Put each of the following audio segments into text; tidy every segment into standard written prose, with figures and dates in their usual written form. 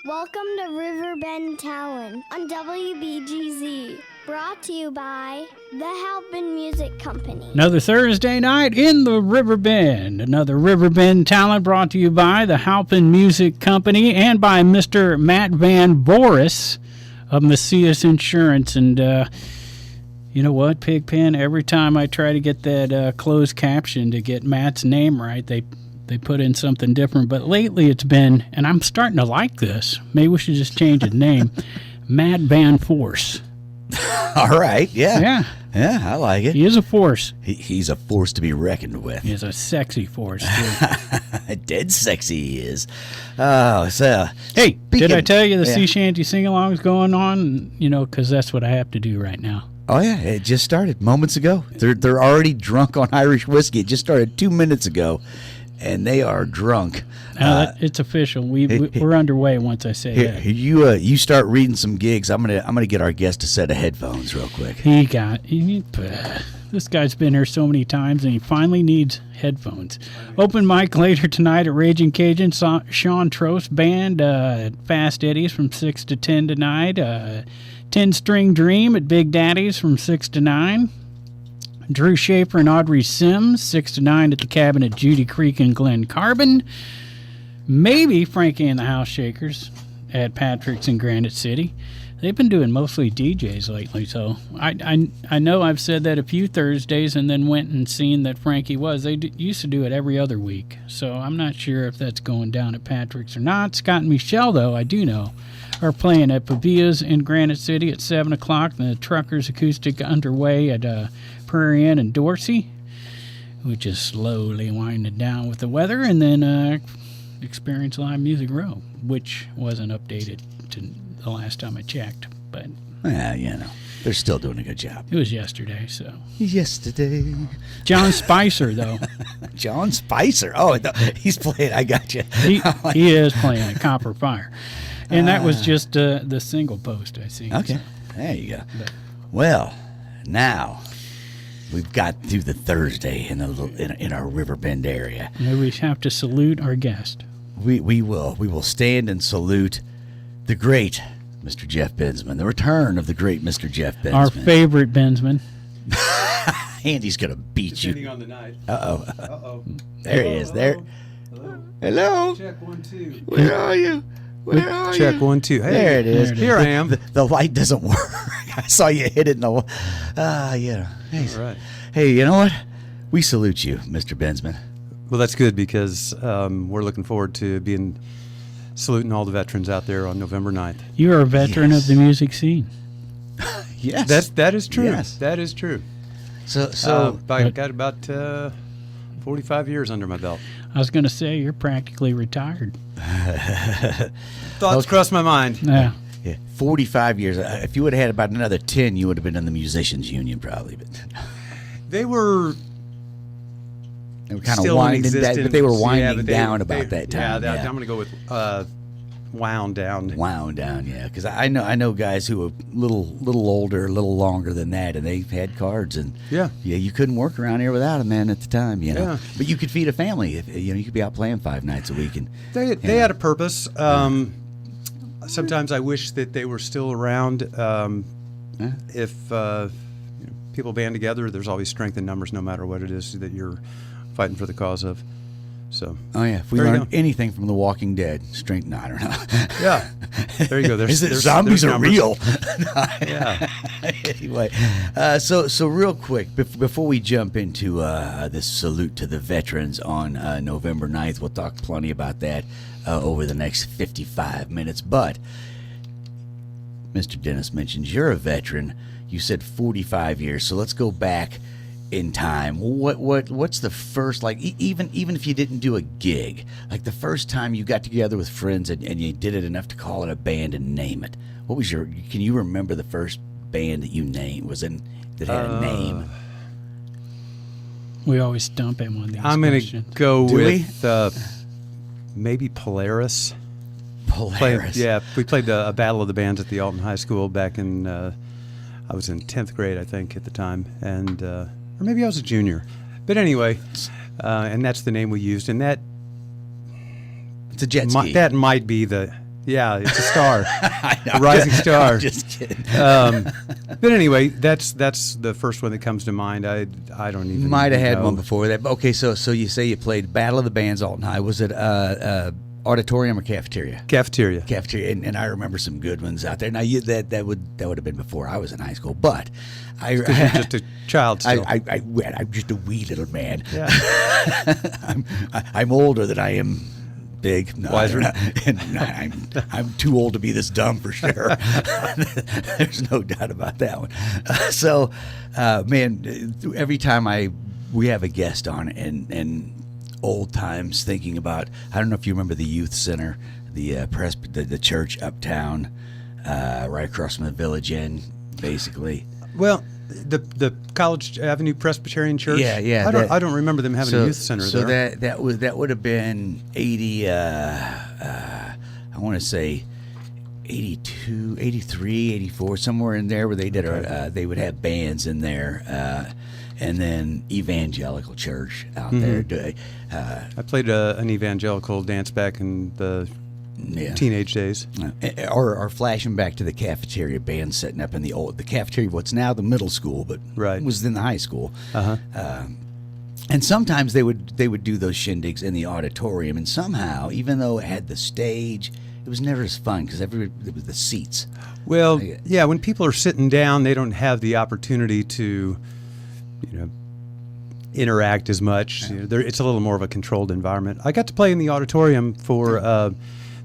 Welcome to Riverbend Talent on WBGZ. Brought to you by the Halpin Music Company. Another Thursday night in the Riverbend. Another Riverbend Talent brought to you by the Halpin Music Company and by Mr. Matt Van Voorhis of Macias Insurance. And you know what, Pigpen? Every time I try to get that closed caption to get Matt's name right, they put in something different. But lately it's been, and I'm starting to like this, maybe we should just change his name, Matt Van Force. All right, yeah. Yeah, I like it. he is a force. He's a force to be reckoned with. He is a sexy force, too. Dead sexy he is. Oh, so... Hey, did I tell you the sea shanty sing-along's going on? You know, because that's what I have to do right now. Oh, yeah, it just started moments ago. They're already drunk on Irish whiskey. It just started 2 minutes ago. And they are drunk. It's official. We're underway once I say that. You start reading some gigs. I'm gonna get our guest a set of headphones real quick. This guy's been here so many times, and he finally needs headphones. Open mic later tonight at Raging Cajun. Sean Trost Band at Fast Eddie's from 6 to 10 tonight. 10-String Dream at Big Daddy's from 6 to 9. Drew Schaefer and Audrey Sims, 6 to 9 at the Cabin at Judy Creek and Glen Carbon. Maybe Frankie and the House Shakers at Patrick's in Granite City. They've been doing mostly DJs lately, so I know I've said that a few Thursdays and then went and seen that Frankie was. They used to do it every other week, so I'm not sure if that's going down at Patrick's or not. Scott and Michelle, though, I do know, are playing at Pavia's in Granite City at 7 o'clock. The Truckers Acoustic underway at Prairie Inn and Dorsey, which is slowly winding down with the weather, and then Experience Live Music Row, which wasn't updated to the last time I checked, but they're still doing a good job. It was yesterday, so. Yesterday. John Spicer, though. John Spicer. Oh, he's playing. I got you. He is playing at Copper Fire, and that was just the single post I see. Okay, so. There you go. Well, now we've got through the Thursday in our Riverbend area. Now we have to salute our guest. We will stand and salute the great Mr. Jeff Bensman, the return of the great Mr. Jeff Bensman. Our favorite Bensman. Andy's going to beat you. Depending on the night. Uh-oh. There he is. There. Hello. Check 1 2. Where are you? Where are you? Check 1 2. Hey, there it is. Here I am. The light doesn't work. I saw you hit it in the... yeah. Hey, all right. Hey, you know what? We salute you, Mr. Bensman. Well, that's good because we're looking forward to saluting all the veterans out there on November 9th. You are a veteran of the music scene. Yes. That is true. Yes. That is true. So I got about 45 years under my belt. I was going to say, you're practically retired. Thoughts crossed my mind. Yeah. 45 years. If you would have had about another 10, you would have been in the Musicians Union probably. But They were kind of winding down, but they were winding down about that time. Yeah, I'm going to go with wound down. Wound down, yeah. Because I know guys who are little older, a little longer than that, and they've had cards, and you couldn't work around here without a man at the time, you know. Yeah. But you could feed a family. If, you could be out playing 5 nights a week, and they had a purpose. Sometimes I wish that they were still around. If people band together, there's always strength in numbers, no matter what it is that you're fighting for the cause of. So. Oh yeah, if we learned anything from The Walking Dead, strength. No, I don't know. Yeah, there you go. There's zombies are numbers. real. Yeah. Anyway, so real quick before we jump into this salute to the veterans on November 9th, we'll talk plenty about that over the next 55 minutes. But Mr. Dennis mentions you're a veteran. You said 45 years, so let's go back in time. What's the first, like, even if you didn't do a gig, like the first time you got together with friends and you did it enough to call it a band and name it? What was can you remember the first band that you named that had a name? We always dump him on these I'm going to go with maybe Polaris. Polaris. We played a Battle of the Bands at the Alton High School back in, I was in 10th grade, I think, at the time, and or maybe I was a junior. But anyway, and that's the name we used, and that it's a jet ski. That might be Yeah, it's a star, I know, a rising star. I'm just kidding. But anyway, that's the first one that comes to mind. I don't even Might have had know. one before that. Okay, so you say you played Battle of the Bands Alton High. Was it auditorium or cafeteria? Cafeteria. Cafeteria, and I remember some good ones out there. Now that would have been before I was in high school, but You're just a child still. I'm just a wee little man. Yeah. I'm older than I am big. No, Wiser. I'm too old to be this dumb for sure. There's no doubt about that one. Man, every time we have a guest on and old times thinking about, I don't know if you remember the youth center, the church uptown, right across from the Village Inn, basically. Well, the College Avenue Presbyterian Church. Yeah. I don't remember them having a youth center there. So that would have been 80. I want to say 82, 83, 84, somewhere in there, where they did they would have bands in there. And then evangelical church out there. I played an evangelical dance back in the teenage days. Or flashing back to the cafeteria band setting up in the cafeteria, what's now the middle school, but was in the high school. And sometimes they would do those shindigs in the auditorium, and somehow, even though it had the stage, it was never as fun because it was the seats. Well, yeah, when people are sitting down, they don't have the opportunity to, interact as much. It's a little more of a controlled environment. I got to play in the auditorium for.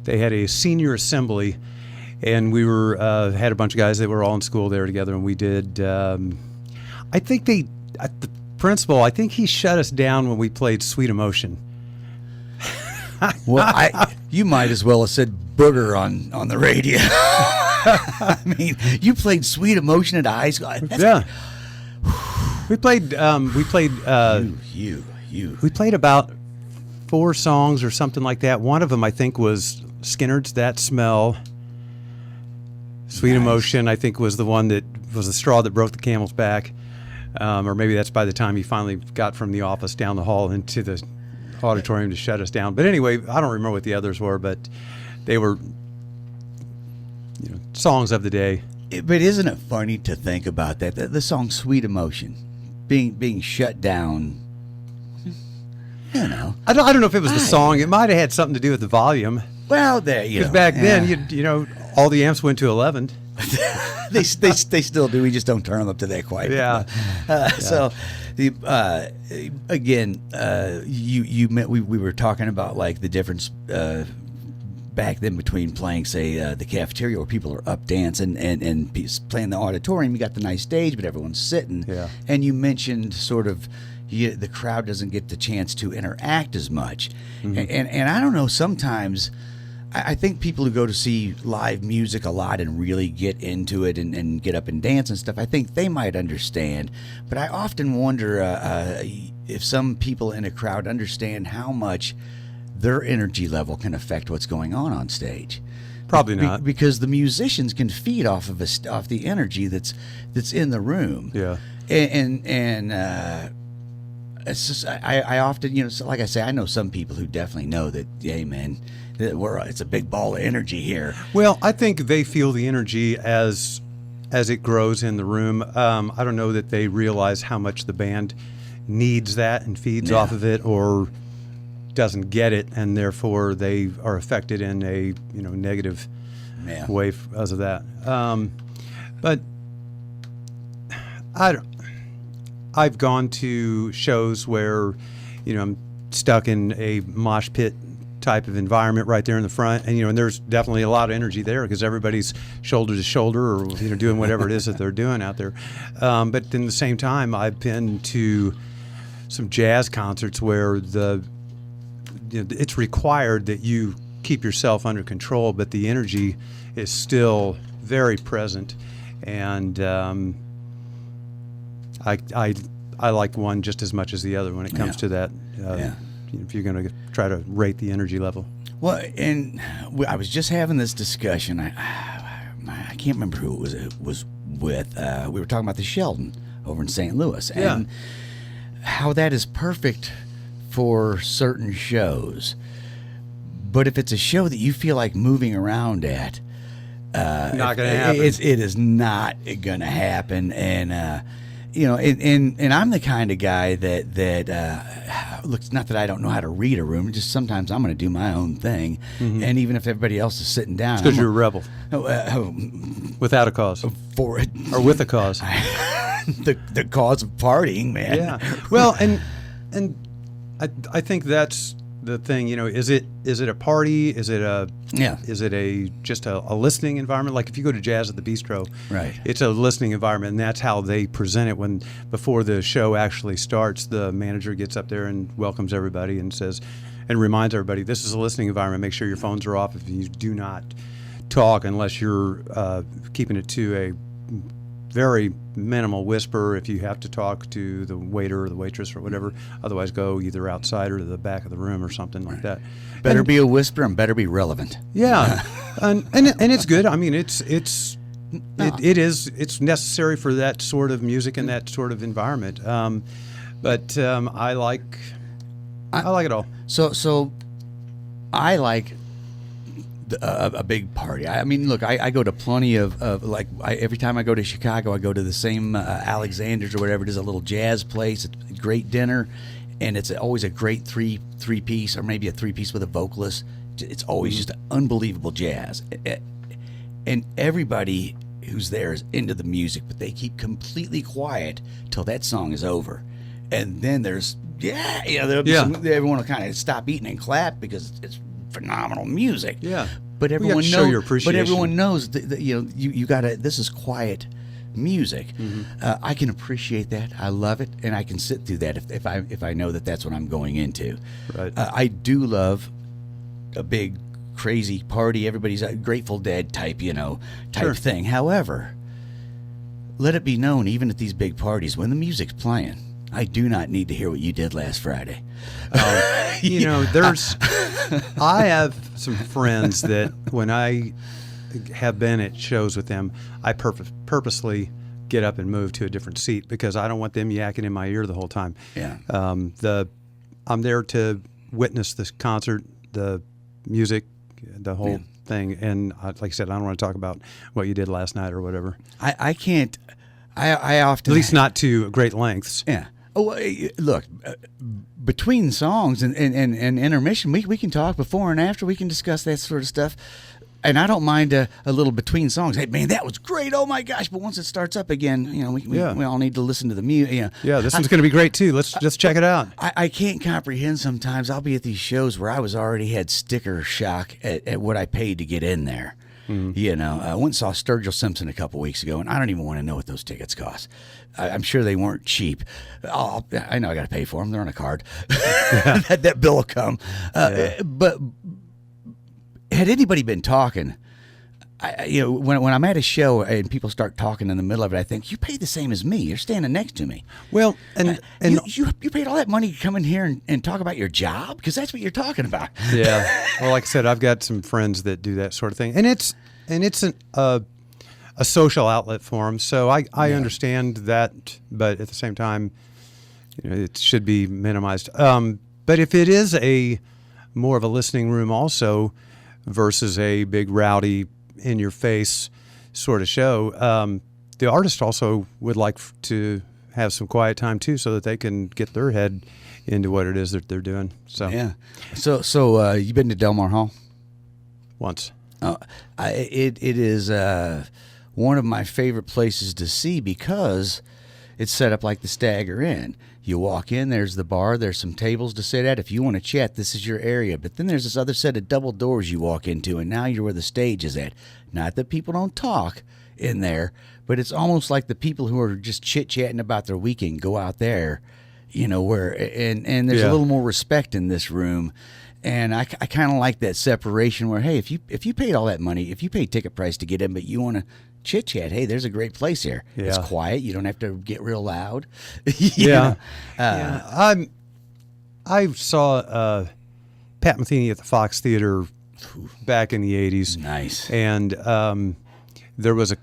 They had a senior assembly, and we were had a bunch of guys that were all in school there together, and we did. I think the principal. I think he shut us down when we played "Sweet Emotion." Well, you might as well have said "booger" on the radio. I mean, you played "Sweet Emotion" at high school. Yeah. We played. We played about 4 songs or something like that. One of them, I think, was Skinner's "That Smell." "Sweet Emotion," I think, was the one that was the straw that broke the camel's back. Or maybe that's by the time he finally got from the office down the hall into the auditorium to shut us down. But anyway, I don't remember what the others were, but they were, songs of the day. But isn't it funny to think about that? The song "Sweet Emotion" being shut down. I don't know if it was the song. It might have had something to do with the volume. Well, there because back then, all the amps went to 11. they still do. We just don't turn them up to that quite. Yeah. So, again, we were talking about like the difference back then between playing, say, the cafeteria where people are up dancing and playing the auditorium. You got the nice stage, but everyone's sitting. Yeah. And you mentioned sort of the crowd doesn't get the chance to interact as much. And I don't know, sometimes I think people who go to see live music a lot and really get into it and get up and dance and stuff, I think they might understand. But I often wonder if some people in a crowd understand how much their energy level can affect what's going on stage. Probably not, because the musicians can feed off of off the energy that's in the room. Yeah, and it's just I often like I say, I know some people who definitely know that. Hey, man, it's a big ball of energy here. Well, I think they feel the energy as it grows in the room. I don't know that they realize how much the band needs that and feeds off of it, or doesn't get it, and therefore they are affected in a negative way because of that. But I've gone to shows where I'm stuck in a mosh pit type of environment right there in the front, and there's definitely a lot of energy there because everybody's shoulder to shoulder, or doing whatever it is that they're doing out there. But in the same time, I've been to some jazz concerts where it's required that you keep yourself under control, but the energy is still very present. And I like one just as much as the other when it comes to that. If you're going to try to rate the energy level. Well, and I was just having this discussion. I can't remember who it was with. We were talking about the Sheldon over in St. Louis, and how that is perfect for certain shows. But if it's a show that you feel like moving around at, Not going to happen. it is not going to happen. And you know, and I'm the kind of guy that looks, not that I don't know how to read a room, just sometimes I'm going to do my own thing. And even if everybody else is sitting down, Because you're a rebel. Without a cause. For it. Or with a cause. the cause of partying, man. Yeah. Well, and I think that's the thing, you know, is it a party? Is it just a listening environment? Like if you go to Jazz at the Bistro, right, it's a listening environment, and that's how they present it. When before the show actually starts, the manager gets up there and welcomes everybody and says, and reminds everybody, this is a listening environment. Make sure your phones are off. If you do not talk unless you're keeping it to a very minimal whisper, if you have to talk to the waiter or the waitress or whatever, otherwise go either outside or to the back of the room or something like that. Better be a whisper and better be relevant. Yeah. and it's good. I mean, it's necessary for that sort of music and that sort of environment. But I like it all. So I like a big party. I mean, look, I go to plenty of every time I go to Chicago, I go to the same Alexander's or whatever it is, a little jazz place. It's a great dinner, and it's always a great three piece or maybe a 3-piece with a vocalist. It's always just unbelievable jazz, and everybody who's there is into the music, but they keep completely quiet till that song is over, and then there's everyone will kind of stop eating and clap because it's phenomenal music. Yeah. But everyone knows. Show your appreciation. But everyone knows that you gotta. This is quiet music. I can appreciate that. I love it, and I can sit through that if I know that that's what I'm going into. Right. I do love a big crazy party. Everybody's a Grateful Dead type Sure. thing. However, let it be known, even at these big parties, when the music's playing, I do not need to hear what you did last Friday. You know, I have some friends that when I have been at shows with them, I purposely get up and move to a different seat because I don't want them yakking in my ear the whole time. Yeah. I'm there to witness this concert, the music, the whole thing, and like I said, I don't want to talk about what you did last night or whatever. I can't. I often, at least not to great lengths. Yeah. Oh, look, between songs and intermission, we can talk before and after. We can discuss that sort of stuff. And I don't mind a little between songs. Hey, man, that was great. Oh, my gosh. But once it starts up again, we all need to listen to the music. Yeah, this one's going to be great, too. Let's just check it out. I can't comprehend sometimes. I'll be at these shows where I was already had sticker shock at what I paid to get in there. I went and saw Sturgill Simpson a couple weeks ago, and I don't even want to know what those tickets cost. I'm sure they weren't cheap. I know I got to pay for them. They're on a card. that bill will come. But had anybody been talking, when I'm at a show and people start talking in the middle of it, I think, you pay the same as me. You're standing next to me. Well, and you paid all that money to come in here and talk about your job? Because that's what you're talking about. Yeah. Well, like I said, I've got some friends that do that sort of thing. And it's a social outlet for them. So I understand that, but at the same time, it should be minimized. But if it is a more of a listening room also versus a big rowdy in your face sort of show, the artist also would like to have some quiet time too, so that they can get their head into what it is that they're doing. So yeah. So you been to Delmar Hall? Once. It is one of my favorite places to see because it's set up like the Stagger Inn. You walk in, there's the bar, there's some tables to sit at. If you want to chat, this is your area. But then there's this other set of double doors you walk into, and now you're where the stage is at. Not that people don't talk in there, but it's almost like the people who are just chit-chatting about their weekend go out there, where and there's a little more respect in this room. And I kind of like that separation where, hey, if you paid all that money, if you paid ticket price to get in, but you want to chit chat, hey, there's a great place here. Yeah. It's quiet. You don't have to get real loud. I saw Pat Metheny at the Fox Theater back in the 80s. Nice. And there was a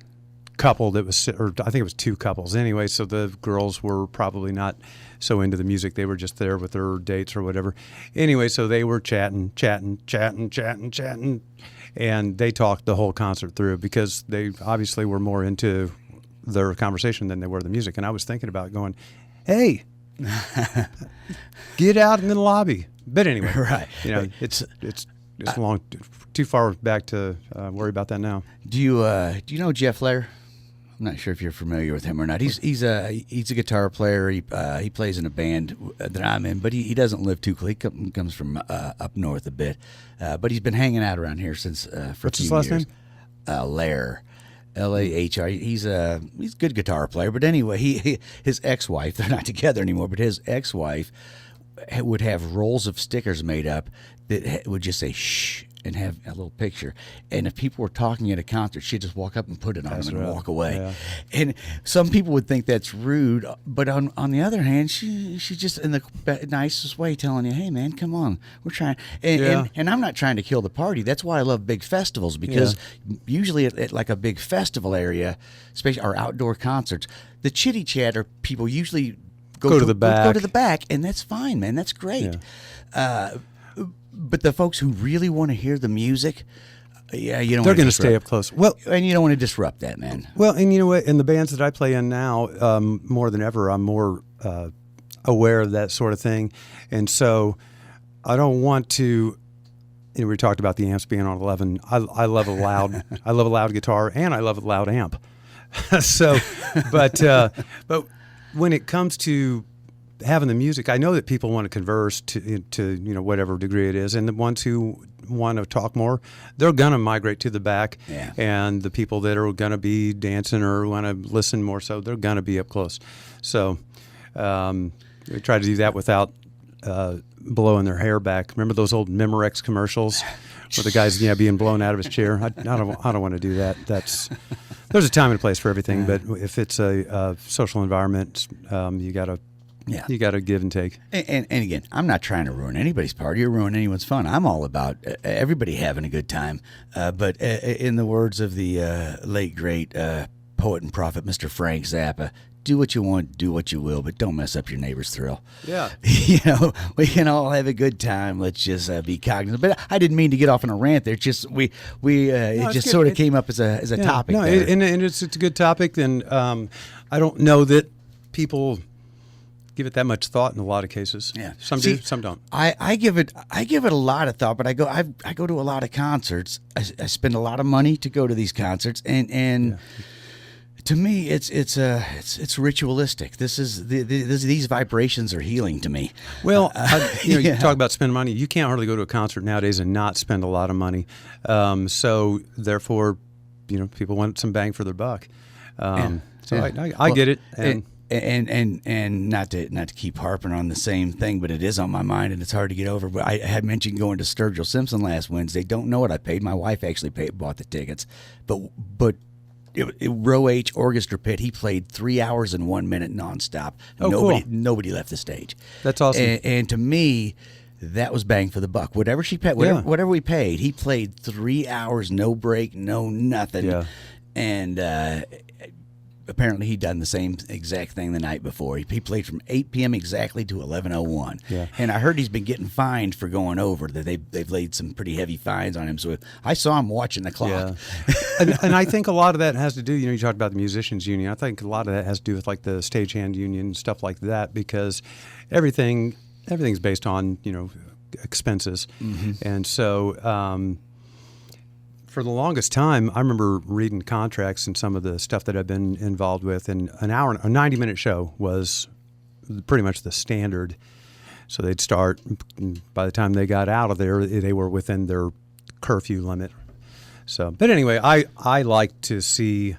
couple that was, or I think it was two couples anyway. So the girls were probably not so into the music. They were just there with their dates or whatever. Anyway, so they were chatting, and they talked the whole concert through because they obviously were more into their conversation than they were the music. And I was thinking about going, hey, get out in the lobby. But anyway, right. It's long, too far back to worry about that now. Do you know Jeff Lair? I'm not sure if you're familiar with him or not. He's a guitar player. He plays in a band that I'm in, but he doesn't live too close. He comes from up north a bit, but he's been hanging out around here since for What's a few his last years. name? Lair. Lahr. He's a good guitar player, but anyway, his ex-wife, they're not together anymore, but his ex-wife would have rolls of stickers made up that would just say shh and have a little picture. And if people were talking at a concert, she'd just walk up and put it on them and walk away. Yeah. And some people would think that's rude, but on the other hand, she's just in the nicest way telling you, hey, man, come on, we're trying. And I'm not trying to kill the party. That's why I love big festivals, because usually at like a big festival area, especially our outdoor concerts, the chitty chatter people usually go to the back. Go to the back, and that's fine, man. That's great. Yeah. But the folks who really want to hear the music, you don't. They're going to stay up close. Well, and you don't want to disrupt that, man. Well, and you know what? In the bands that I play in now, more than ever, I'm more aware of that sort of thing, and so I don't want to. We talked about the amps being on 11. I love a loud. I love a loud guitar, and I love a loud amp. So, but when it comes to having the music, I know that people want to converse to whatever degree it is, and the ones who want to talk more, they're going to migrate to the back, and the people that are going to be dancing or want to listen more, so they're going to be up close. So we try to do that without blowing their hair back. Remember those old Memorex commercials where the guy's being blown out of his chair? I don't want to do that. There's a time and a place for everything, but if it's a social environment, you got to. Yeah. You got to give and take. And again, I'm not trying to ruin anybody's party or ruin anyone's fun. I'm all about everybody having a good time. But in the words of the late, great poet and prophet, Mr. Frank Zappa, do what you want, do what you will, but don't mess up your neighbor's thrill. Yeah. We can all have a good time. Let's just be cognizant. But I didn't mean to get off on a rant there. It's just it just good. Sort of came up as a topic. No, and it's a good topic. And I don't know that people give it that much thought in a lot of cases. Yeah, some do, some don't. I give it a lot of thought, but I go to a lot of concerts. I spend a lot of money to go to these concerts, and to me, it's ritualistic. These vibrations are healing to me. Well, you talk about spending money. You can't hardly go to a concert nowadays and not spend a lot of money. So therefore, people want some bang for their buck. I get it. And not to keep harping on the same thing, but it is on my mind and it's hard to get over. But I had mentioned going to Sturgill Simpson last Wednesday. Don't know what I paid. My wife actually bought the tickets, but Row H Orchestra Pit. He played 3 hours and 1 minute nonstop. Nobody left the stage. That's awesome. And to me, that was bang for the buck. Whatever she paid, whatever we paid, he played 3 hours, no break, no nothing. Yeah. And apparently he'd done the same exact thing the night before. He played from 8 p.m. exactly to 11:01. Yeah. And I heard he's been getting fined for going over. That they've laid some pretty heavy fines on him. So I saw him watching the clock. Yeah. and I think a lot of that has to do, you talked about the musicians union. I think a lot of that has to do with like the stagehand union and stuff like that, because everything's based on, expenses. Mm-hmm. And so for the longest time, I remember reading contracts and some of the stuff that I've been involved with, and a 90-minute show was pretty much the standard. So they'd start, by the time they got out of there, they were within their curfew limit. So, but anyway, I like to see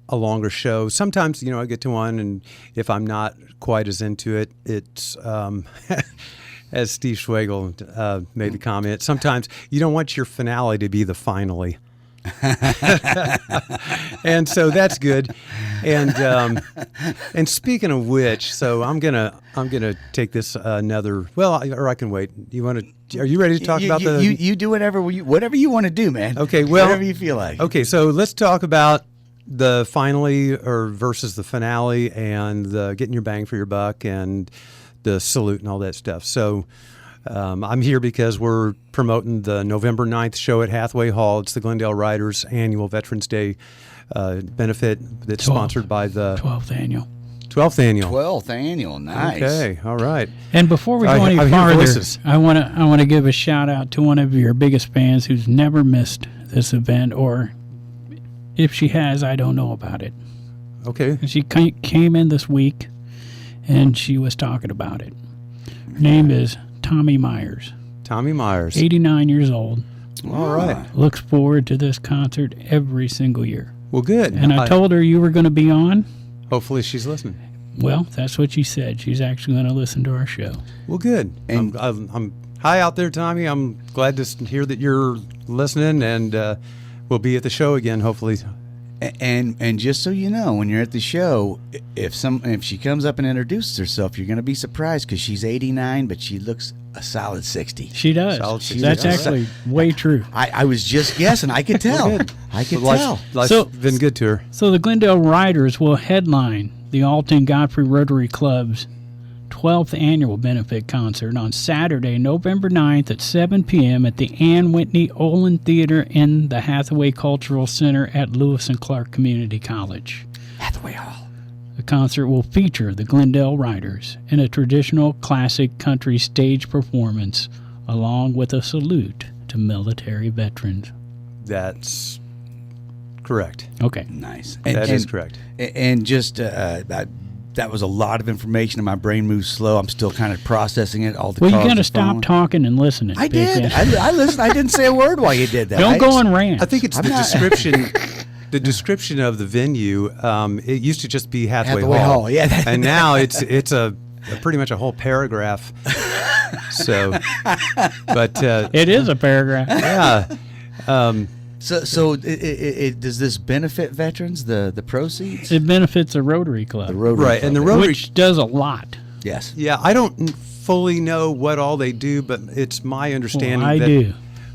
a longer show. Sometimes, I get to one, and if I'm not quite as into it, it's as Steve Schwagel made the comment, sometimes you don't want your finale to be the finale. And so that's good. And speaking of which, so I'm gonna take this another. Well, or I can wait. Are you ready to talk about the? You do whatever you want to do, man. Okay. Well, whatever you feel like. Okay. So let's talk about the finale or versus the finale, and the getting your bang for your buck, and the salute and all that stuff. So I'm here because we're promoting the November 9th show at Hathaway Hall. It's the Glendale Riders annual Veterans Day benefit that's sponsored by the 12th annual. 12th annual. 12th annual, nice. Okay, all right. And before we go any farther, I want to give a shout out to one of your biggest fans who's never missed this event, or if she has, I don't know about it. Okay. She came in this week, and she was talking about it. Her name is Tommy Myers. Tommy Myers. 89 years old. All right. Looks forward to this concert every single year. Well, good. And I told her you were going to be on. Hopefully she's listening. Well, that's what she said. She's actually going to listen to our show. Well, good. And I'm hi out there, Tommy. I'm glad to hear that you're listening, and we'll be at the show again, hopefully. And just so you know, when you're at the show, if she comes up and introduces herself, you're going to be surprised because she's 89, but she looks a solid 60. She does. Solid 60. That's actually way true. I was just guessing. I could tell. I could tell. Life's been good to her. So the Glendale Riders will headline the Alton Godfrey Rotary Club's 12th annual benefit concert on Saturday, November 9th at 7 p.m. at the Ann Whitney Olin Theater in the Hathaway Cultural Center at Lewis and Clark Community College. Hathaway Hall. The concert will feature the Glendale Riders in a traditional classic country stage performance, along with a salute to military veterans. That's correct. Okay. Nice. That is correct. And just that was a lot of information, and my brain moves slow. I'm still kind of processing it. All the Well, you got to stop talking and listening. I did. I listened. I didn't say a word while you did that. Don't go on rant. I think it's description. The description of the venue. It used to just be Hathaway Hall. Yeah. And now it's a pretty much a whole paragraph. So, but it is a paragraph. Yeah. So does this benefit veterans, the proceeds? It benefits a Rotary Club. The Rotary Right, Club. and the Rotary, which does a lot. Yes. Yeah, I don't fully know what all they do, but it's my understanding Well, I that do.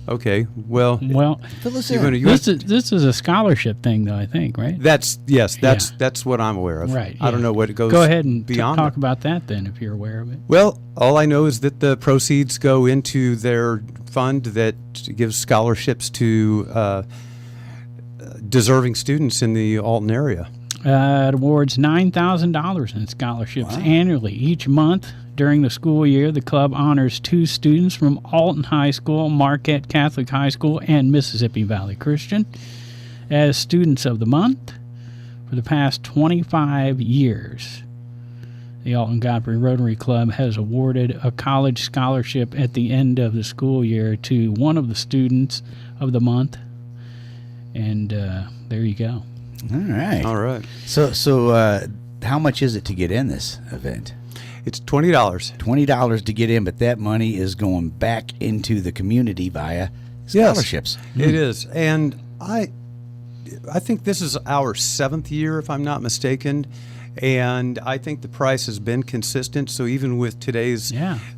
Okay, well, Fill us you in. wanna- you This want- is a scholarship thing, though, I think, right? that's what I'm aware of. Right. I don't yeah. know what it goes. Go ahead and beyond talk it. about that then, if you're aware of it. Well, all I know is that the proceeds go into their fund that gives scholarships to deserving students in the Alton area. It awards $9,000 in scholarships annually. Each month during the school year, the club honors 2 students from Alton High School, Marquette Catholic High School, and Mississippi Valley Christian as Students of the Month for the past 25 years. The Alton Godfrey Rotary Club has awarded a college scholarship at the end of the school year to one of the Students of the Month. And there you go. All right. All right. So how much is it to get in this event? It's $20. $20 to get in, but that money is going back into the community via scholarships. Yes, it is. And I think this is our 7th year, if I'm not mistaken. And I think the price has been consistent. So even with today's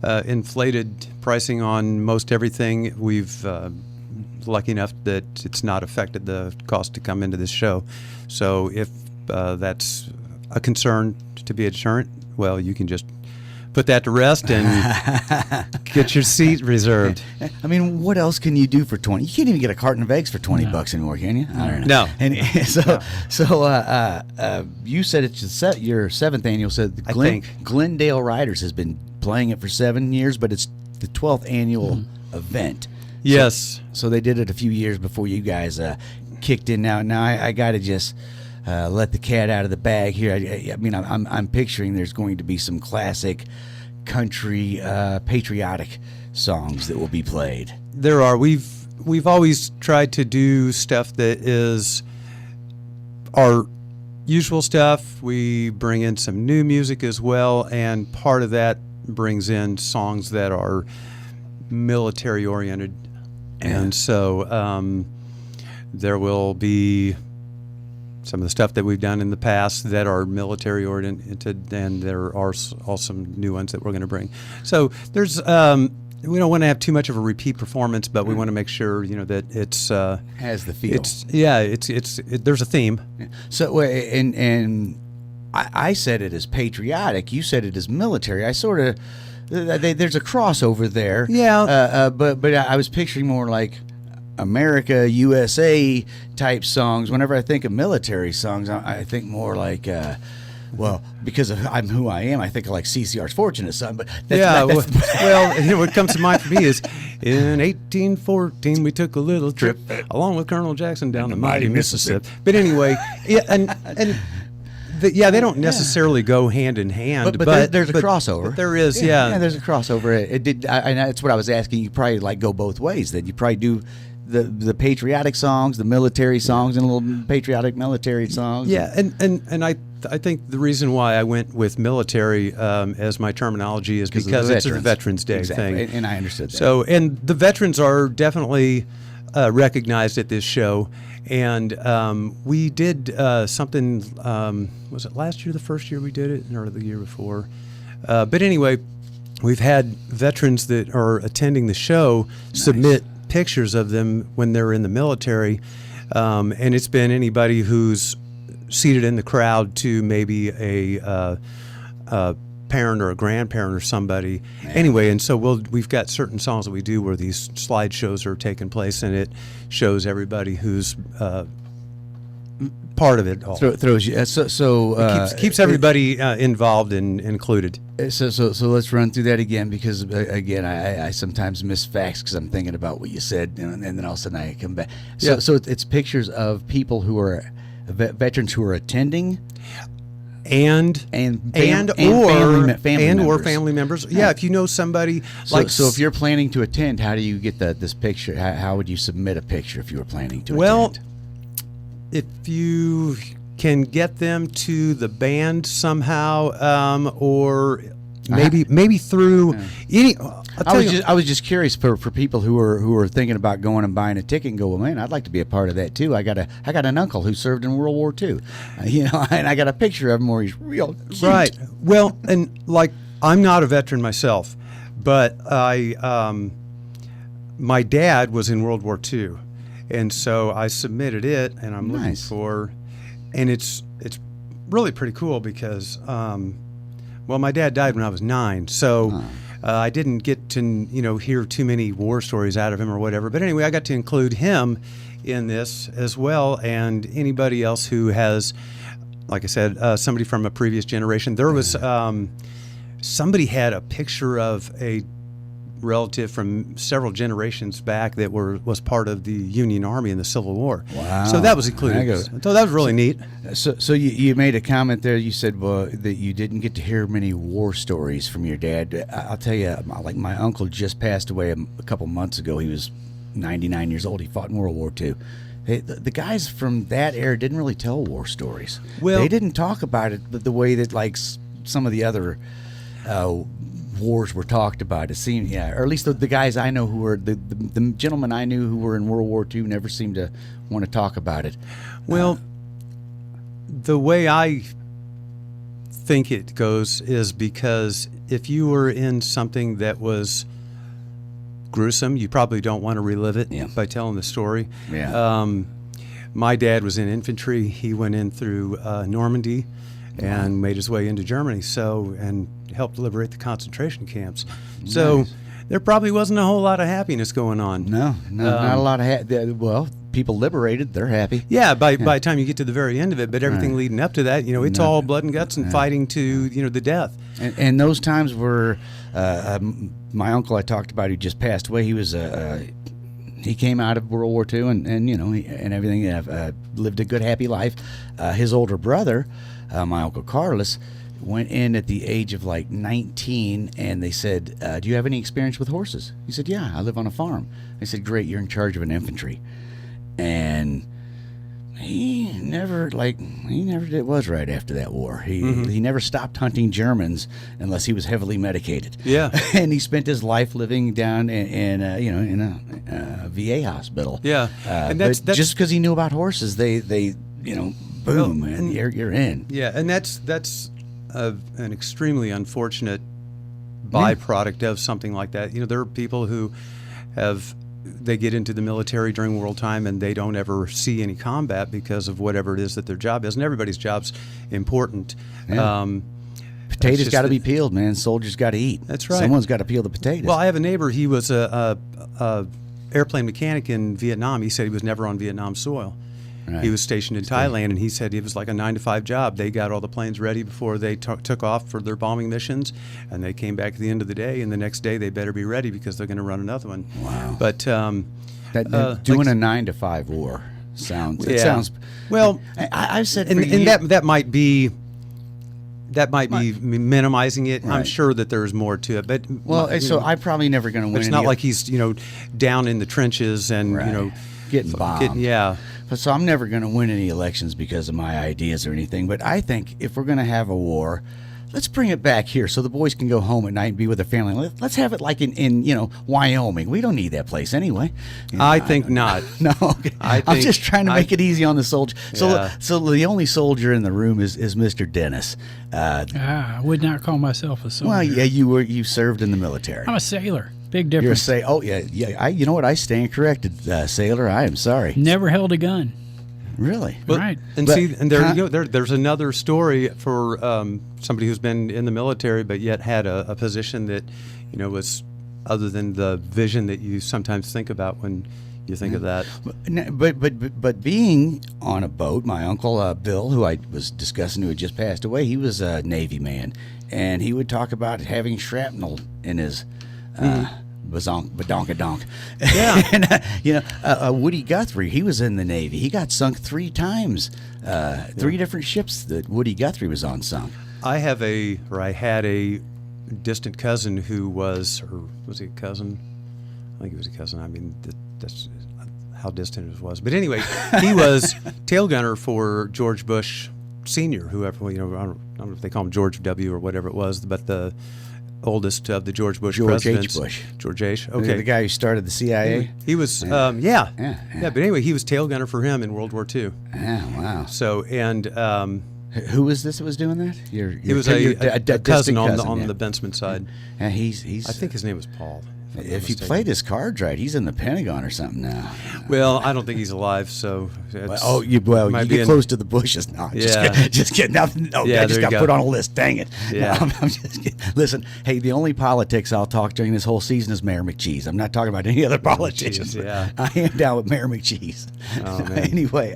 inflated pricing on most everything, we've lucky enough that it's not affected the cost to come into this show. So if that's a concern to be a deterrent, well, you can just put that to rest and get your seat reserved. I mean, what else can you do for 20? You can't even get a carton of eggs for $20 anymore, can you? I don't know. No. And you said it's your 7th annual. So Glendale Riders has been playing it for 7 years, but it's the 12th annual event. Yes. So they did it a few years before you guys kicked in. Now I got to just let the cat out of the bag here. I mean, I'm picturing there's going to be some classic country patriotic songs that will be played. There are. We've always tried to do stuff that is our usual stuff. We bring in some new music as well, and part of that brings in songs that are military oriented. And so there will be some of the stuff that we've done in the past that are military oriented, and there are also some new ones that we're going to bring. So there's we don't want to have too much of a repeat performance, but we want to make sure that it's has the feel. There's a theme. So and I said it as patriotic. You said it as military. I sort of there's a crossover there. Yeah. But I was picturing more like America, USA type songs. Whenever I think of military songs, I think more like. Well, because I'm who I am, I think of like CCR's "Fortunate Son." But what comes to mind for me is in 1814 we took a little trip along with Colonel Jackson down the mighty Mississippi. But anyway, they don't necessarily go hand in hand. But there's a crossover. But there is, yeah. There's a crossover. That's what I was asking. You probably like go both ways. Then you probably do. The patriotic songs, the military songs, and a little patriotic military songs. Yeah, and I think the reason why I went with military as my terminology is because it's a Veterans Day thing. And I understood that. So, and the veterans are definitely recognized at this show. And we did something, was it last year, the first year we did it, or the year before? But anyway, we've had veterans that are attending the show submit pictures of them when they're in the military, and it's been anybody who's seated in the crowd to maybe a parent or a grandparent or somebody. Anyway, and so we've got certain songs that we do where these slideshows are taking place, and it shows everybody who's part of it all. Throws you. It keeps everybody involved and included. So let's run through that again, because again I sometimes miss facts because I'm thinking about what you said, and then all of a sudden I come back. So it's pictures of people who are veterans who are attending, and family members. Yeah, if you know somebody so if you're planning to attend, how do you get this picture? How would you submit a picture if you were planning to attend? Well, if you can get them to the band somehow, or maybe through any. I was just curious for people who are thinking about going and buying a ticket and go, well, man, I'd like to be a part of that too. I got an uncle who served in World War II, and I got a picture of him where he's real cute. Right. Well, and like I'm not a veteran myself, but my dad was in World War II. And so I submitted it, and I'm looking for, and it's really pretty cool because, my dad died when I was 9, so I didn't get to hear too many war stories out of him or whatever. But anyway, I got to include him in this as well, and anybody else who has, like I said, somebody from a previous generation. There was somebody had a picture of a relative from several generations back that was part of the Union Army in the Civil War. Wow. So that was included. So that was really neat. So you made a comment there. You said that you didn't get to hear many war stories from your dad. I'll tell you, like my uncle just passed away a couple months ago. He was 99 years old. He fought in World War II. The guys from that era didn't really tell war stories. Well, they didn't talk about it the way that like some of the other wars were talked about. It seemed, or at least the guys I know who were the gentlemen I knew who were in World War II never seemed to want to talk about it. Well, the way I think it goes is because if you were in something that was gruesome, you probably don't want to relive it by telling the story. Yeah. My dad was in infantry. He went in through Normandy and made his way into Germany. And helped liberate the concentration camps. So there probably wasn't a whole lot of happiness going on. No, not a lot of well, people liberated, they're happy. Yeah, by the time you get to the very end of it, but everything leading up to that, it's all blood and guts and fighting to, the death. And those times were, my uncle I talked about who just passed away, he was he came out of World War II and and everything, lived a good, happy life. His older brother, my Uncle Carlos, went in at the age of like 19, and they said, do you have any experience with horses? He said, yeah, I live on a farm. They said, great, you're in charge of an infantry. And he never was right after that war. He never stopped hunting Germans unless he was heavily medicated. Yeah. And he spent his life living down in a VA hospital. Yeah. And that's just because he knew about horses, they boom, man, you're in. Yeah, and that's an extremely unfortunate byproduct of something like that. There are people who they get into the military during wartime and they don't ever see any combat because of whatever it is that their job is, and everybody's job's important. Yeah. Potatoes got to be peeled, man. Soldiers got to eat. That's right. Someone's got to peel the potatoes. Well, I have a neighbor. He was a airplane mechanic in Vietnam. He said he was never on Vietnam soil. Right. He was stationed in Thailand, and he said it was like a 9-to-5 job. They got all the planes ready before they took off for their bombing missions, and they came back at the end of the day, and the next day they better be ready because they're going to run another one. Wow. But doing a 9-to-5 war sounds. It Yeah. sounds. Well, I've said, and for that might be minimizing it. Right. I'm sure that there's more to it, but I'm probably never going to win. it's not like he's down in the trenches and Right. Getting bombed. yeah. So I'm never going to win any elections because of my ideas or anything. But I think if we're going to have a war, let's bring it back here so the boys can go home at night and be with their family. Let's have it like in Wyoming. We don't need that place anyway. I think not. No, okay. I'm just trying to make it easy on the soldier. Yeah. So the only soldier in the room is Mr. Dennis. I would not call myself a soldier. Well, yeah, you served in the military. I'm a sailor. Big You're a difference. Oh yeah. You know what? I stand corrected, sailor. I am sorry. Never held a gun. Really? Right. And But- see, and there you go. There's another story for somebody who's been in the military but yet had a position that, was other than the vision that you sometimes think about when you think of that. But being on a boat, my uncle Bill, who I was discussing, who had just passed away, he was a Navy man, and he would talk about having shrapnel in his badonkadonk. Yeah. And Woody Guthrie, he was in the Navy. He got sunk 3 times. 3 different ships that Woody Guthrie was on sunk. I had a distant cousin who was he a cousin? I think he was a cousin. I mean, that's how distant it was. But anyway, he was tail gunner for George Bush Sr., whoever, I don't know if they call him George W. or whatever it was, but the oldest of the George Bush presidents. George H. Bush. George H. Okay. The guy who started the CIA. He was, yeah. But anyway, he was tail gunner for him in World War II. Yeah, wow. So, and Who was this that was doing that? he was a cousin on yeah. the Bensman side. And he's. I think his name was Paul. I'm not If he mistaken. played his cards right, he's in the Pentagon or something now. Well, I don't think he's alive, so. You might be get in- close to the bushes. No, Yeah. just kidding. Nothing. No, Yeah, I just there you got go. put on a list. Dang it. Yeah. No, I'm just kidding. Listen, hey, the only politics I'll talk during this whole season is Mayor McCheese. I'm not talking about any other politicians. yeah. I am down with Mayor McCheese. Oh, man. Anyway,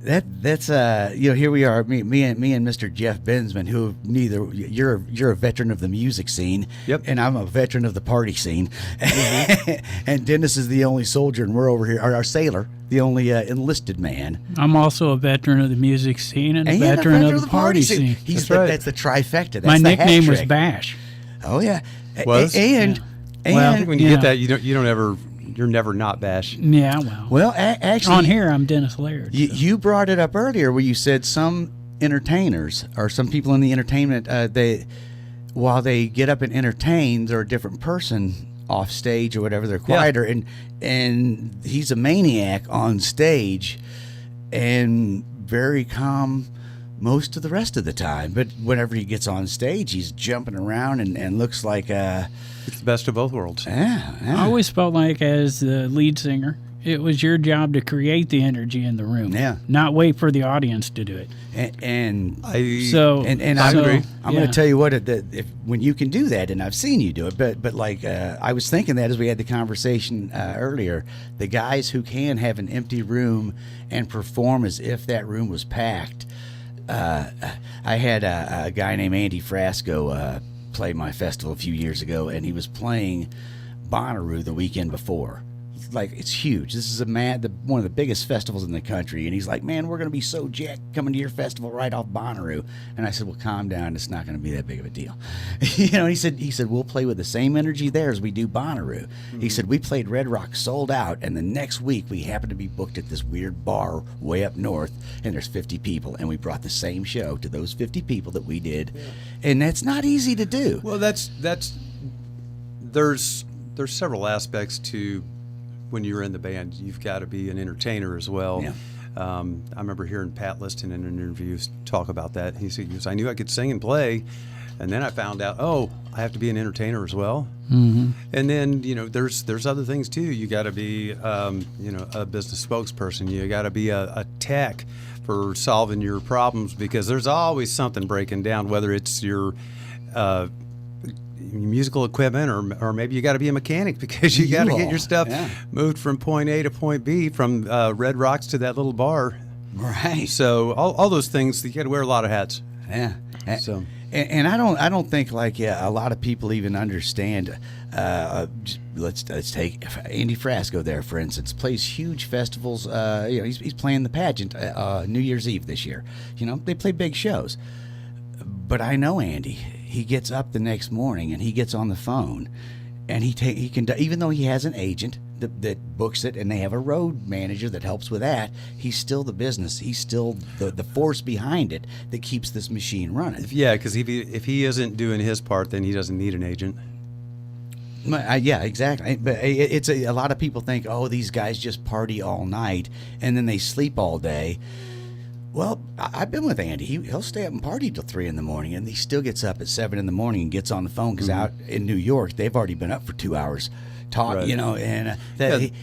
that's here we are, me and Mr. Jeff Bensman, who you're a veteran of the music scene, Yep. and I'm a veteran of the party scene, and Dennis is the only soldier, and we're over here, our sailor, the only enlisted man, I'm also a veteran of the music scene and a and veteran of the party scene. He's That's right. That's the trifecta. That's My the hat nickname was trick. Bash. Oh yeah, Was? and Well, I think when you Yeah. get that, you're never not Bash. Yeah, well. actually On here, I'm Dennis Laird. You brought it up earlier where you said some entertainers or some people in the entertainment, while they get up and entertain, they're a different person off stage or whatever. They're quieter, and he's a maniac on stage and very calm most of the rest of the time. But whenever he gets on stage, he's jumping around and looks like It's the best of both worlds. I always felt like, as the lead singer, it was your job to create the energy in the room. Yeah. Not wait for the audience to do it. and I I'm yeah. going to tell you what, when you can do that, and I've seen you do it, but like I was thinking that as we had the conversation earlier, the guys who can have an empty room and perform as if that room was packed. I had a guy named Andy Frasco play my festival a few years ago, and he was playing Bonnaroo the weekend before. Like, it's huge. This is one of the biggest festivals in the country, and he's like, "Man, we're going to be so jacked coming to your festival right off Bonnaroo." And I said, "Well, calm down. It's not going to be that big of a deal." He said, "We'll play with the same energy there as we do Bonnaroo." Mm-hmm. He said, "We played Red Rock sold out, and the next week we happened to be booked at this weird bar way up north, and there's 50 people, and we brought the same show to those 50 people that we did." Yeah. And that's not easy to do. Well, there's several aspects to when you're in the band. You've got to be an entertainer as well. Yeah. I remember hearing Pat Liston in an interview talk about that. He said, I knew I could sing and play, and then I found out, I have to be an entertainer as well. Mm-hmm. And then, there's other things too. You got to be, a business spokesperson. You got to be a tech for solving your problems, because there's always something breaking down, whether it's your musical equipment or maybe you got to be a mechanic because you got to get your stuff moved from point A to point B, from Red Rocks to that little bar. Right. So all those things, you got to wear a lot of hats. Yeah. So. And I don't think a lot of people even understand. Let's take Andy Frasco there, for instance. Plays huge festivals. He's playing the pageant New Year's Eve this year. They play big shows. But I know Andy. He gets up the next morning and he gets on the phone, and he can, even though he has an agent that books it, and they have a road manager that helps with that, he's still the business. He's still the force behind it that keeps this machine running. Yeah, because if he isn't doing his part, then he doesn't need an agent. Yeah, exactly. But it's a lot of people think, these guys just party all night and then they sleep all day. Well, I've been with Andy. He'll stay up and party till 3 in the morning, and he still gets up at 7 in the morning and gets on the phone, because out in New York they've already been up for 2 hours talking. Right. And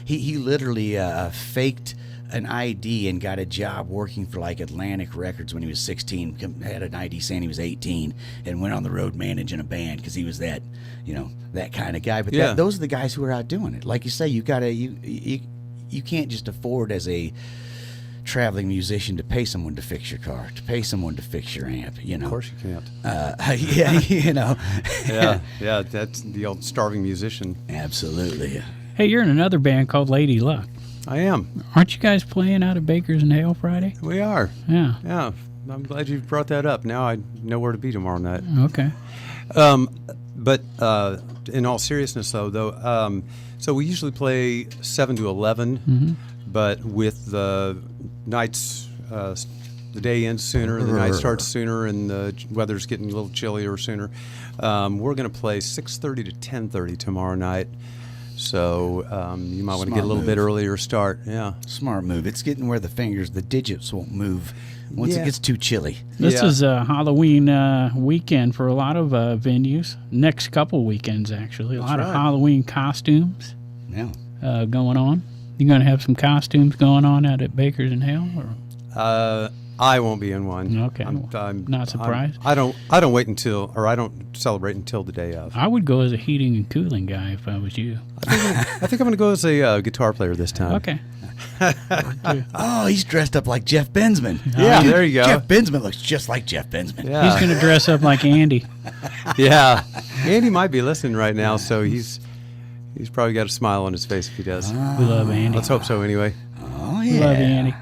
he literally faked an ID and got a job working for like Atlantic Records when he was 16. Had an ID saying he was 18, and went on the road managing a band because he was that kind of guy. But those are the guys who are out doing it. Like you say, you can't just afford as a traveling musician to pay someone to fix your car, to pay someone to fix your amp. Of course you can't. Yeah, that's the old starving musician. Absolutely. Hey, you're in another band called Lady Luck. I am. Aren't you guys playing out of Baker's and Hale Friday? We are. Yeah. Yeah. I'm glad you brought that up. Now I know where to be tomorrow night. Okay. But in all seriousness, though, so we usually play 7 to 11, Mm-hmm. but with the nights, the day ends sooner, the night starts sooner, and the weather's getting a little chillier sooner. We're going to play 6:30 to 10:30 tomorrow night. So you might want to get a little bit earlier start. Yeah. Smart move. It's getting where the digits won't move once it gets too chilly. This is a Halloween weekend for a lot of venues. Next couple weekends, actually. A lot of Halloween costumes going on. You going to have some costumes going on out at Baker's and Hale? Or? I won't be in one. Okay. I'm not surprised. I don't wait until, or I don't celebrate until the day of. I would go as a heating and cooling guy if I was you. I think I'm going to go as a guitar player this time. Okay. He's dressed up like Jeff Bensman. Yeah, there you go. Jeff Bensman looks just like Jeff Bensman. Yeah. He's going to dress up like Andy. Yeah. Andy might be listening right now, so he's probably got a smile on his face if he does. We love Andy. Let's hope so anyway. Oh, yeah. We love you, Andy.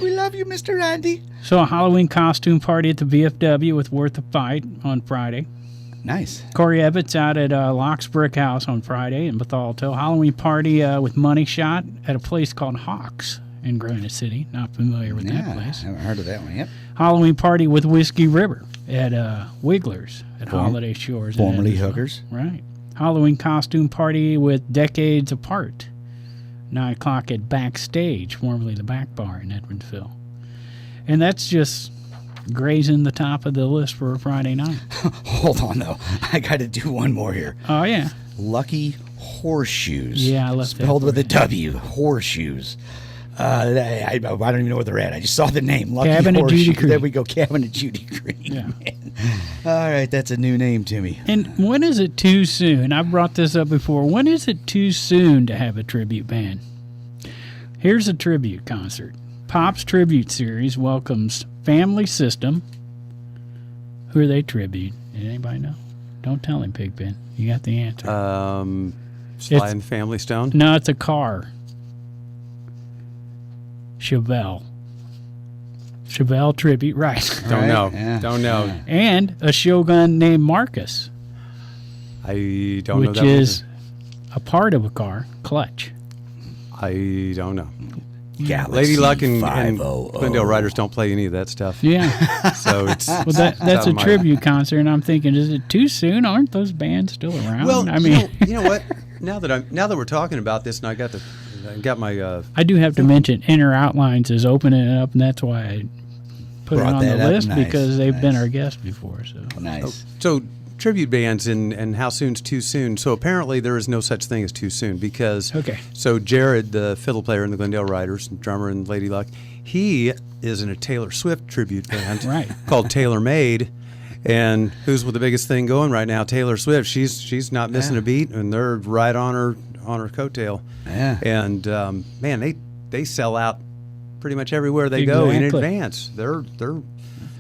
We love you, Mr. Andy. So a Halloween costume party at the VFW with Worth a Fight on Friday. Nice. Corey Evans out at Locke's Brick House on Friday in Bethalto. Halloween party with Money Shot at a place called Hawks in Granite City. Not familiar with that place. I haven't heard of that one yet. Halloween party with Whiskey River at Wiggler's at Holiday Shores. Formerly Hookers. Right. Halloween costume party with Decades Apart. 9 o'clock at Backstage, formerly the Back Bar in Edwardsville. And that's just grazing the top of the list for a Friday night. Hold on, though. I got to do one more here. Oh, yeah. Lucky Horseshoes. Yeah, I left that spelled for with you. a W. Horseshoes. I don't even know where they're at. I just saw the name. Lucky Cabin at Horseshoes. Judy Green. There we go. Cabin at Judy Green. Yeah. All right, that's a new name to me. And when is it too soon? I've brought this up before. When is it too soon to have a tribute band? Here's a tribute concert. Pop's Tribute Series welcomes Family System. Who are they tribute? Did anybody know? Don't tell him, Pigpen. You got the answer. Sly and Family Stone? No, it's a car. Chevelle. Chevelle tribute, right. Don't know. Yeah. Don't know. And a Shogun named Marcus, I don't know which that is a part of a car, clutch. I don't know. Galaxy Lady Luck and 500. Glendale Riders don't play any of that stuff. Yeah. So it's Well, that's out a of my- tribute concert, and I'm thinking, is it too soon? Aren't those bands still around? Well, I mean, you know what? Now that we're talking about this, and I got the got my. I do have to mention Inner Outlines is opening it up, and that's why I put it Brought on the that up. list Nice, because they've been nice. our guest before. So Nice. So tribute bands and how soon's too soon. So apparently there is no such thing as too soon because. Okay. So Jared, the fiddle player in the Glendale Riders, drummer in Lady Luck, he is in a Taylor Swift tribute band Right. called Taylor Made. And who's with the biggest thing going right now? Taylor Swift. She's not missing a beat, and they're right on her coattail. Yeah. And man, they sell out pretty much everywhere they go in Exactly. advance. They're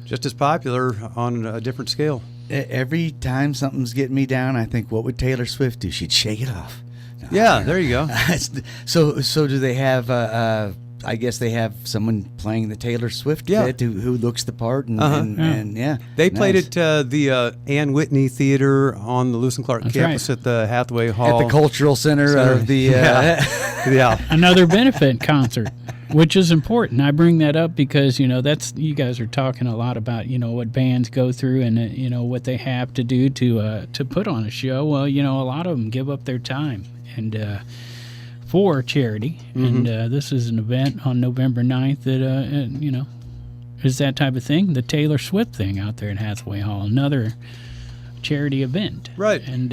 just as popular on a different scale. Every time something's getting me down, I think, what would Taylor Swift do? She'd shake it off. Yeah, there you go. So do they have? I guess they have someone playing the Taylor Swift bit who looks the part, and yeah, They played nice. at the Ann Whitney Theater on the Lewis and Clark That's campus right. at the Hathaway Hall. at the Cultural Center of the. Yeah. another benefit concert, which is important. I bring that up because that's you guys are talking a lot about what bands go through and what they have to do to put on a show. Well, a lot of them give up their time and for charity, and this is an event on November 9th that is that type of thing. The Taylor Swift thing out there at Hathaway Hall, another charity event, Right. And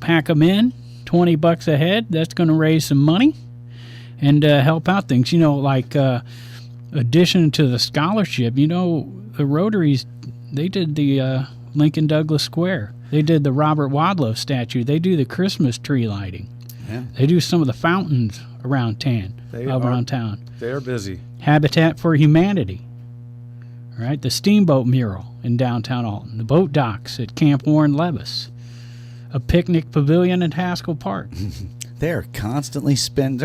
pack them in. $20 a head. That's going to raise some money and help out things. Like addition to the scholarship. The Rotaries, they did the Lincoln Douglas Square. They did the Robert Wadlow statue. They do the Christmas tree lighting. Yeah. They do some of the fountains around town. They're busy. Habitat for Humanity. Right, the Steamboat Mural in downtown Alton. The boat docks at Camp Warren Levis. A picnic pavilion at Haskell Park. They're constantly spinning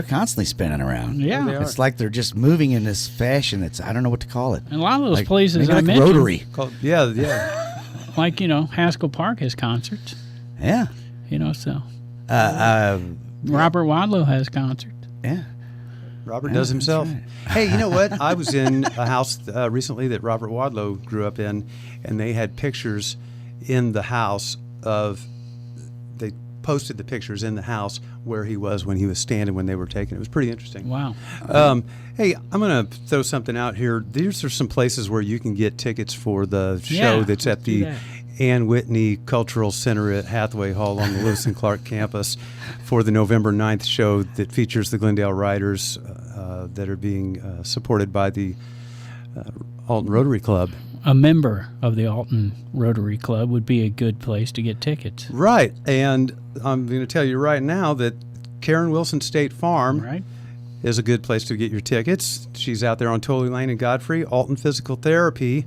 around. Yeah. they are. It's like they're just moving in this fashion that's, I don't know what to call it. And a lot of those Like, places maybe I like mentioned, Rotary. Yeah. like Haskell Park has concerts. Yeah. So Uh, Robert Wadlow has concerts. yeah. Robert Yeah, does that's himself. right. Hey, you know what? I was in a house recently that Robert Wadlow grew up in, and they had pictures in the house they posted the pictures in the house where he was when he was standing when they were taken. It was pretty interesting. Wow. Hey, I'm going to throw something out here. These are some places where you can get tickets for the show Yeah, that's at do the that. Ann Whitney Cultural Center at Hathaway Hall on the Lewis and Clark campus for the November 9th show that features the Glendale Riders that are being supported by the Alton Rotary Club. A member of the Alton Rotary Club would be a good place to get tickets. Right. And I'm going to tell you right now that Karen Wilson State Farm Right? is a good place to get your tickets. She's out there on Tolly Lane in Godfrey. Alton Physical Therapy,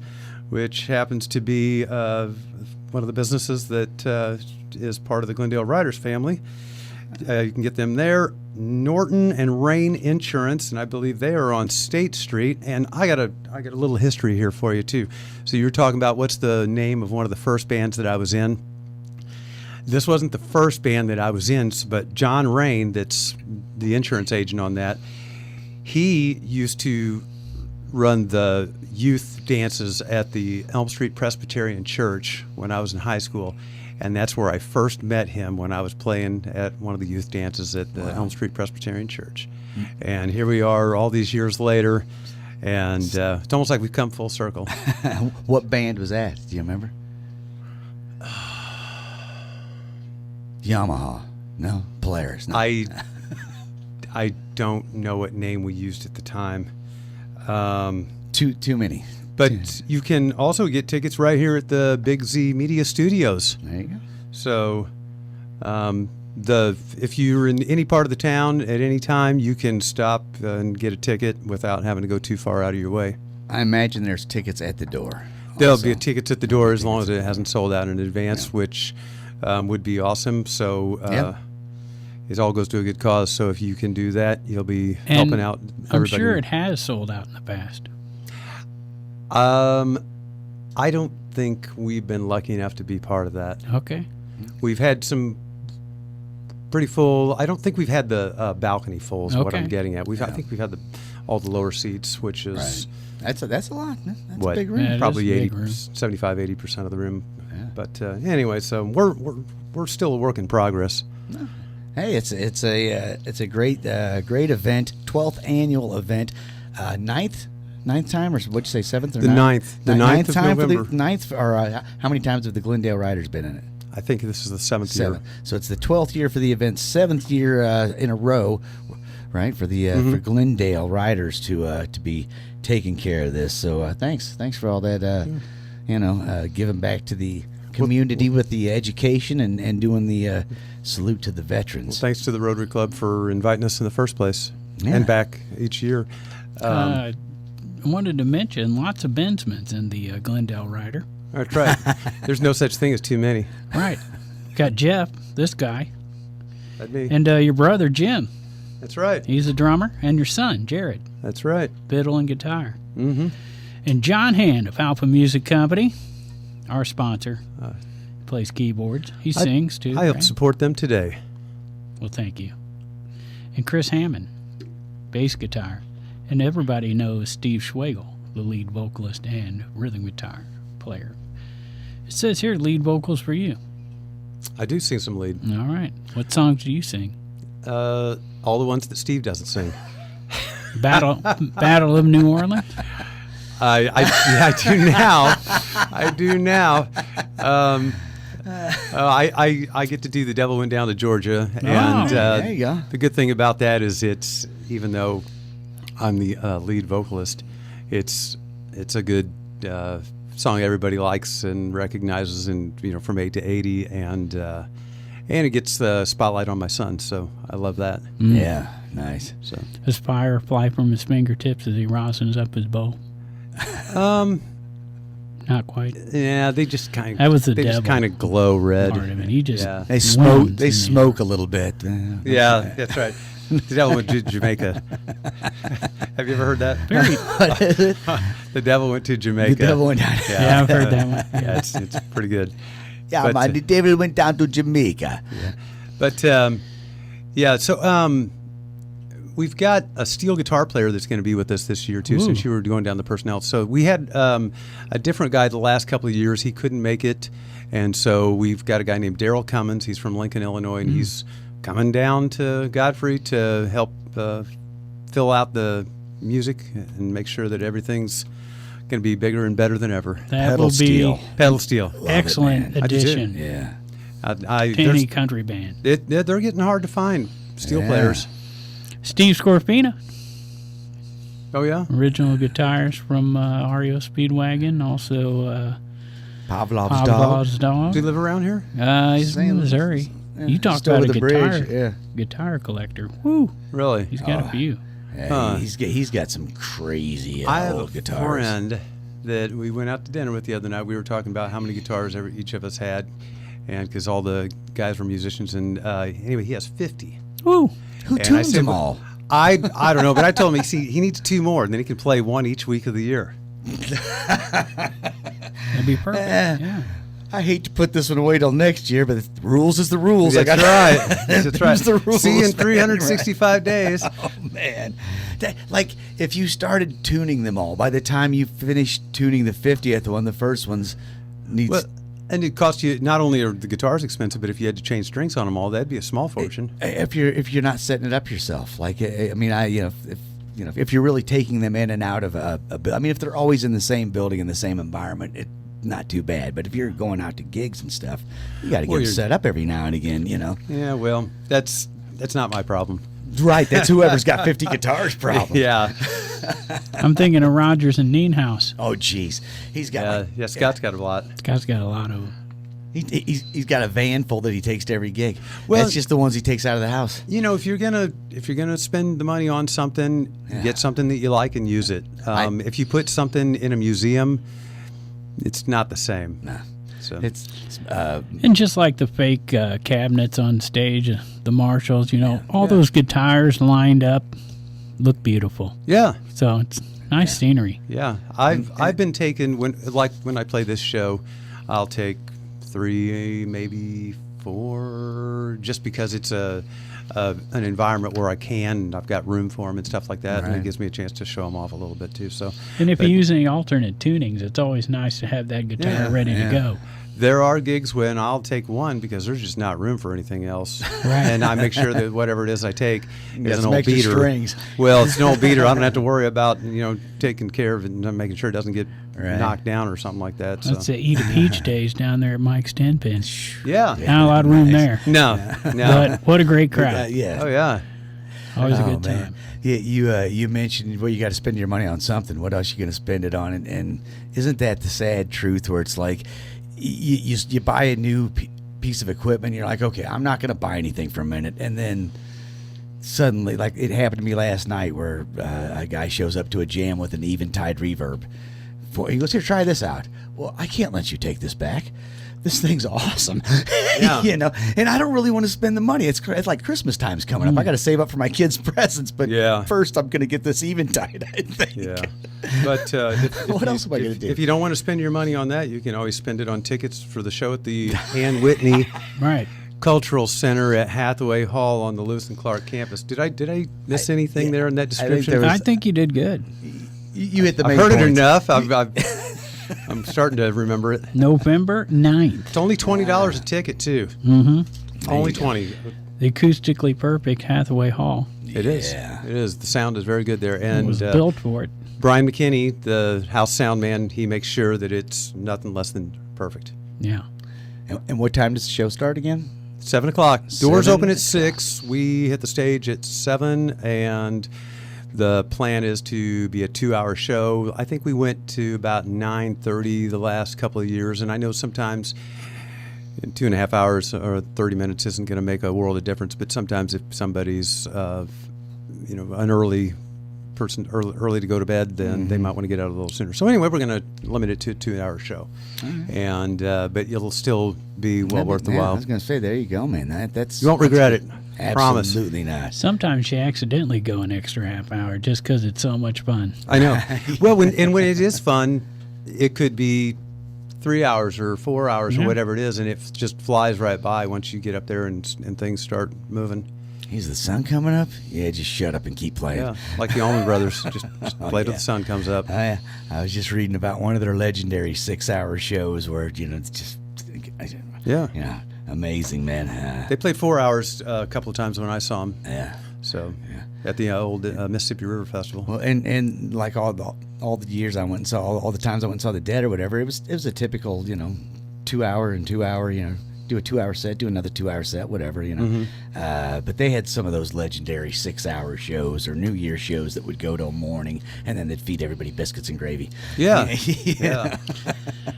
which happens to be one of the businesses that is part of the Glendale Riders family. You can get them there. Norton and Rain Insurance, and I believe they are on State Street. And I got a little history here for you too. So you're talking about what's the name of one of the first bands that I was in. This wasn't the first band that I was in, but John Rain, that's the insurance agent on that, he used to run the youth dances at the Elm Street Presbyterian Church when I was in high school. And that's where I first met him, when I was playing at one of the youth dances at the Elm Street Presbyterian Church. And here we are all these years later, and it's almost like we've come full circle. What band was that? Do you remember? Yamaha. No. Polaris. No. I don't know what name we used at the time. Too many. But you can also get tickets right here at the Big Z Media Studios. There you go. So if you're in any part of the town at any time, you can stop and get a ticket without having to go too far out of your way. I imagine there's tickets at the door. There'll also. be tickets at the door as long as it hasn't sold out in advance, which would be awesome. So it all goes to a good cause. So if you can do that, you'll be helping out everybody. I'm sure it has sold out in the past. I don't think we've been lucky enough to be part of that. Okay. We've had some pretty full. I don't think we've had the balcony full. Is what Okay. I'm getting at. I think we've had all the lower seats, which is That's a lot. That's what, a big room. Yeah, it is probably a big room. 75-80% of the room. Yeah. But anyway, so we're still a work in progress. Hey, it's a great event. 12th annual event. Ninth time, or what'd you say, 7th or The 9th? ninth. The 9th of time November. For the 9th, or how many times have the Glendale Riders been in it? I think this is the 7th year. 7th. So it's the 12th year for the event, 7th year in a row, right? For the for Glendale Riders to be taking care of this. So thanks for all that. Giving back to the community with the education and doing the salute to the veterans. Well, thanks to the Rotary Club for inviting us in the first place, and back each year. I wanted to mention lots of Bensmans in the Glendale Rider. That's right. There's no such thing as too many. Right. Got Jeff, this guy, That'd be. and your brother Jim. That's right. He's a drummer, and your son Jared, That's right. fiddle and guitar. Mm-hmm. And John Hand of Halpin Music Company, our sponsor, plays keyboards. He sings too. I help right? support them today. Well, thank you. And Chris Hammond, bass guitar. And everybody knows Steve Schwagel, the lead vocalist and rhythm guitar player. It says here lead vocals for you. I do sing some lead. All right. What songs do you sing? All the ones that Steve doesn't sing. Battle of New Orleans? I do now. I do now. I get to do The Devil Went Down to Georgia, and there you go. the good thing about that is it's, even though I'm the lead vocalist, it's a good song everybody likes and recognizes, and from 8 to 80, and it gets the spotlight on my son, so I love that. Yeah, nice. So Does fire fly from his fingertips as he rosins up his bow? Not quite. yeah, they just kind of That was the they just devil kind of glow red. part of it. He just Yeah. They smoke. wins They in smoke a little bit. Yeah, that's right. The Devil Went to Jamaica. Have you ever heard that? Very, What is it? The Devil Went to Jamaica. The devil went down. yeah, I've heard that one. Yeah, it's pretty good. Yeah, But, man. The devil went down to Jamaica. But so we've got a steel guitar player that's going to be with us this year too, since you were going down the personnel. So we had a different guy the last couple of years. He couldn't make it, and so we've got a guy named Daryl Cummins. He's from Lincoln, Illinois, and he's coming down to Godfrey to help fill out the music and make sure that everything's going to be bigger and better than ever. That Pedal will be steel. Pedal steel. excellent man. I do too. addition Yeah. to any country band. They're getting hard to find, steel Yeah. players. Steve Scorpina, Oh, yeah? original guitars from REO Speedwagon, also Pavlov's dog. Pavlov's Dog. Do you live around here? He's St. in Missouri. Yeah, You talk just over about a the guitar, bridge, yeah. guitar collector. Woo! Really? He's got a few. Yeah, he's got some crazy I have old a guitars. friend that we went out to dinner with the other night. We were talking about how many guitars each of us had, and because all the guys were musicians. And anyway, he has 50. Woo! Who And I tunes said, them well, all? I don't know, but I told him he needs 2 more, and then he can play 1 each week of the year. That'd be perfect. Yeah. I hate to put this one away till next year, but the rules is the rules. That's right. That's right. The rules. See you in 365 days. Oh man, like if you started tuning them all, by the time you finish tuning the 50th one, the first one's needs. Well, and it costs you, not only are the guitars expensive, but if you had to change strings on them all, that'd be a small fortune. If you're not setting it up yourself, like I mean, if you're really taking them in and out of I mean, if they're always in the same building in the same environment, it's not too bad. But if you're going out to gigs and stuff, you got to get them set up every now and again, Yeah, well, that's not my problem. Right, that's whoever's got 50 guitars problem. Yeah. I'm thinking of Rogers and Neenhouse. Oh, jeez, he's got Scott's got a lot. Scott's got a lot of them. he's got a van full that he takes to every gig. Well, that's just the ones he takes out of the house. If you're gonna spend the money on something, get something that you like and use it. If you put something in a museum, it's not the same. Nah. So It's And just like the fake cabinets on stage, the Marshalls, all those guitars lined up look beautiful. yeah. So it's nice scenery. Yeah, I've been taking when I play this show, I'll take 3, maybe 4, just because it's an environment where I can. I've got room for them and stuff like that, and Right. it gives me a chance to show them off a little bit too. So, And if you use any alternate tunings, it's always nice to have that guitar ready to go. There are gigs when I'll take one because there's just not room for anything else, Right. and I make sure that whatever it is I take got is an some old extra beater. strings. Well, it's an old beater. I don't have to worry about taking care of it and making sure it doesn't get Right. knocked down or something like that. So. That's the Eat a Peach days down there at Mike's Ten Pin. Yeah. Not a lot of room there. No. But what a great crowd. Yeah. Oh yeah. Always a Oh, good man. time. Yeah, you mentioned, well, you got to spend your money on something. What else you going to spend it on? And isn't that the sad truth where it's like you buy a new piece of equipment, and you're like, okay, I'm not going to buy anything for a minute, and then suddenly, like it happened to me last night, where a guy shows up to a jam with an Eventide reverb. He goes, here, try this out. Well, I can't let you take this back. This thing's awesome. Yeah. And I don't really want to spend the money. It's like Christmas time's coming up. I got to save up for my kids' presents, but first I'm going to get this Eventide, I think. Yeah. But What else am I gonna do? If you don't want to spend your money on that, you can always spend it on tickets for the show at the Ann Whitney Right. Cultural Center at Hathaway Hall on the Lewis and Clark campus. Did I miss anything there in that description? there was- I think you did good. You hit the I've main heard it points. enough. I'm starting to remember it. November 9th. It's only $20 a ticket too. Mm-hmm. Only 20. The acoustically perfect Hathaway Hall. It is. Yeah. It is. The sound is very good there, It and was built for it. Brian McKinney, the house sound man, he makes sure that it's nothing less than perfect. Yeah. And what time does the show start again? 7 o'clock. Doors 7 open at 6. We hit the stage at 7, and the plan is to be a 2-hour show. I think we went to about 9:30 the last couple of years, and I know sometimes 2.5 hours or 30 minutes isn't going to make a world of difference, but sometimes if somebody's an early person, early to go to bed, then they might want to get out a little sooner. So anyway, we're going to limit it to a 2-hour show, and but it'll still be well worth the Yeah, I while. was going to say, there you go, man. That's You won't regret it. Promise. Absolutely not. Sometimes you accidentally go an extra half hour just because it's so much fun. I know. Well, when it is fun, it could be 3 hours or 4 hours or whatever it is, and it just flies right by once you get up there and things start moving. Is the sun coming up? Yeah, just shut up and keep playing. Yeah, like the Allman Brothers, just play till the sun comes up. I was just reading about one of their legendary 6-hour shows where, it's just, Yeah. amazing, man. They played 4 hours a couple of times when I saw them. Yeah. So at the old Mississippi River Festival. Well, and like all the years I went and saw, all the times I went and saw the Dead or whatever, it was a typical 2-hour and 2-hour, do a 2-hour set, do another 2-hour set, whatever, but they had some of those legendary 6-hour shows or New Year shows that would go till morning, and then they'd feed everybody biscuits and gravy. Yeah. Yeah.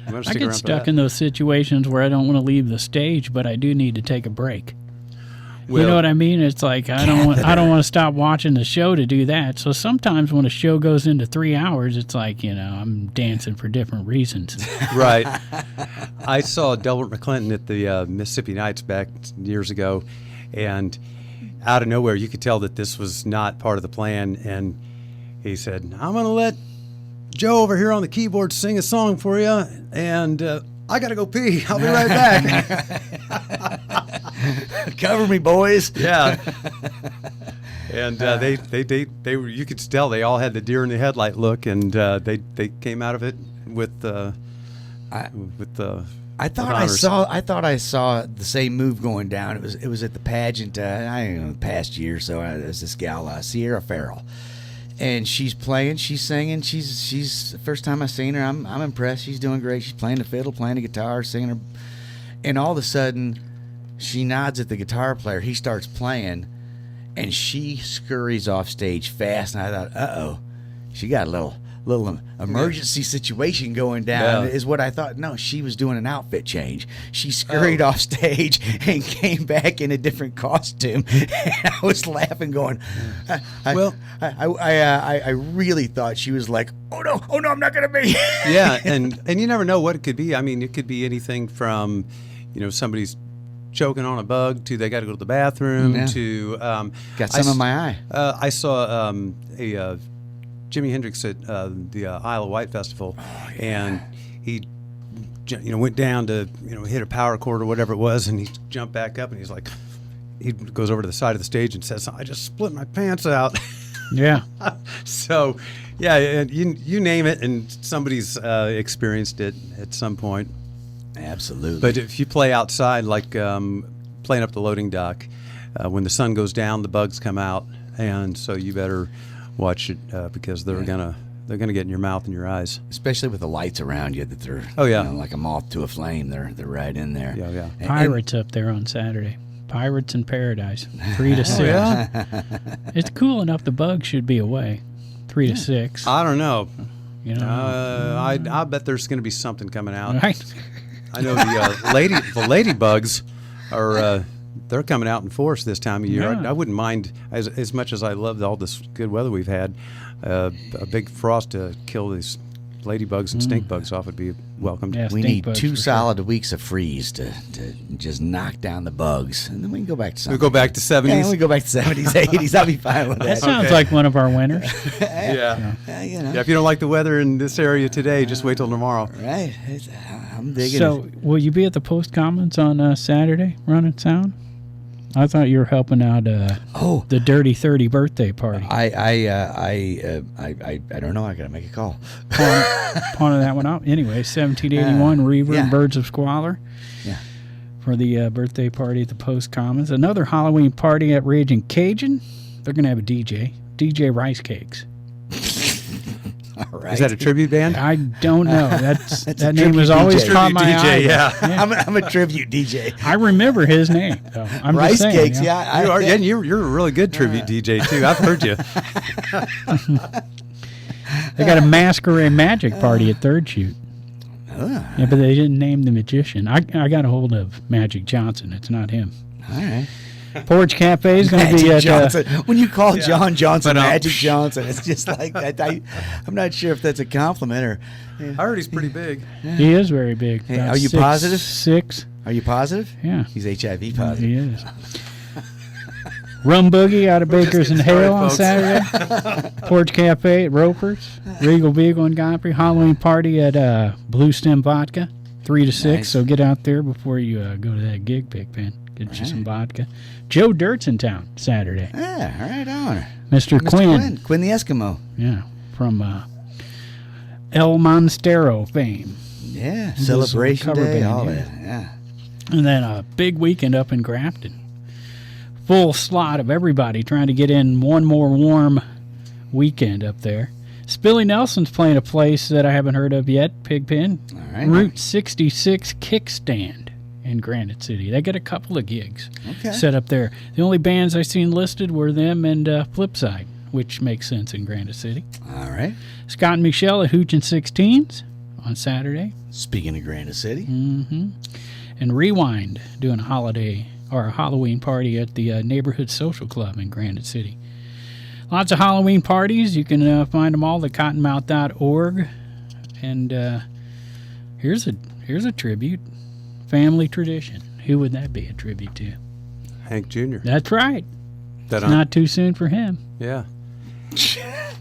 I get stuck in those situations where I don't want to leave the stage, but I do need to take a break. You know what I mean? It's like I don't want to stop watching the show to do that. So sometimes when a show goes into 3 hours, it's like I'm dancing for different reasons. Right. I saw Delbert McClinton at the Mississippi Nights back years ago, and out of nowhere you could tell that this was not part of the plan, and he said, I'm going to let Joe over here on the keyboard sing a song for you, and I got to go pee. I'll be right back. Cover me, boys. Yeah. And they were, you could tell they all had the deer in the headlight look, and they came out of it with the I thought I saw the same move going down. It was at the pageant. I don't know, the past year or so. There's this gal, Sierra Farrell, and she's playing, she's singing. She's the first time I seen her. I'm impressed. She's doing great. She's playing the fiddle, playing the guitar, singing her, and all of a sudden, she nods at the guitar player. He starts playing, and she scurries off stage fast. And I thought, uh-oh, she got a little emergency situation going down, is what I thought. No, she was doing an outfit change. She scurried off stage and came back in a different costume. And I was laughing, going, I really thought she was like, oh no, I'm not gonna be. Yeah, and you never know what it could be. I mean, it could be anything from, somebody's choking on a bug to they got to go to the bathroom to got some in my eye. I saw a Jimi Hendrix at the Isle of Wight Festival, and he went down to hit a power chord or whatever it was, and he jumped back up, and he's like, he goes over to the side of the stage and says, I just split my pants out. Yeah. So yeah, you name it, and somebody's experienced it at some point. Absolutely. But if you play outside, like playing up the loading dock, when the sun goes down, the bugs come out, and so you better watch it because they're gonna get in your mouth and your eyes. Especially with the lights around you, that they're like a moth to a flame. They're right in there. Yeah. Pirates up there on Saturday. Pirates in Paradise, 3 to 6. Yeah? It's cool enough. The bugs should be away. 3 to 6. I don't know. You know, I bet there's going to be something coming out. right? I know the ladybugs are they're coming out in force this time of year. Yeah. I wouldn't mind as much as I love all this good weather we've had. A big frost to kill these ladybugs and stink bugs off would be welcomed. Yeah, We stink need bugs 2 for solid weeks of freeze to just knock down the bugs, and then we can go back to We go back to 70s. Yeah, we go back to 70s, 80s. I'll be fine with That that. sounds like one of our winners. Yeah. You know. Yeah, if you don't like the weather in this area today, just wait till tomorrow. Right. I'm digging So, it. will you be at the Post Commons on Saturday, running sound? I thought you were helping out the Dirty 30 birthday party. I don't know. I gotta make a call. Pawn that one out. Anyway, 1781 Reaver and Birds of Squalor. Yeah. For the birthday party at the Post Commons. Another Halloween party at Raging Cajun. They're going to have a DJ Rice Cakes. All right. Is that a tribute band? I don't know. That a name has tribute always DJ. caught my Tribute eye. DJ, yeah. I'm a tribute DJ. I remember his name. So I'm Rice just saying, cakes, yeah. yeah. And you're a really good tribute DJ too. I've heard you. They got a Masquerade Magic party at Third Shoot. Yeah, but they didn't name the magician. I got a hold of Magic Johnson. It's not him. All right. Porch Cafe is going to Magic be at Johnson. When you call John Johnson But, Magic Johnson, it's just like that. I'm not sure if that's a compliment or. I heard he's pretty big. he is very big. Hey, About are you 6'6". positive? Are you positive? Yeah. He's HIV positive. He is. Rum Boogie out of We're just Bakers and getting Hale started, on folks. Saturday. Porch Cafe at Roper's. Regal Beagle in Godfrey. Halloween party at Blue Stem Vodka, 3 to 6. Nice. So get out there before you go to that gig, Pigpen. Get you some vodka. Joe Dirt's in town Saturday. Yeah, right on. Mr. Quinn. Quinn the Eskimo. Yeah, from El Monstero fame. Yeah, This Celebration cover Day, band, all yeah. that. Yeah. And then a big weekend up in Grafton. Full slot of everybody trying to get in one more warm weekend up there. Spilly Nelson's playing a place that I haven't heard of yet, Pigpen. All right. Route 66 Kickstand in Granite City. They got a couple of gigs set up there. The only bands I seen listed were them and Flipside, which makes sense in Granite City. All right. Scott and Michelle at Hooch and 16s on Saturday. Speaking of Granite City. Mm-hmm. And Rewind doing a holiday or a Halloween party at the Neighborhood Social Club in Granite City. Lots of Halloween parties. You can find them all at cottonmouth.org. And here's a tribute. Family tradition. Who would that be a tribute to? Hank Jr. That's right. That It's not too soon for him. Yeah.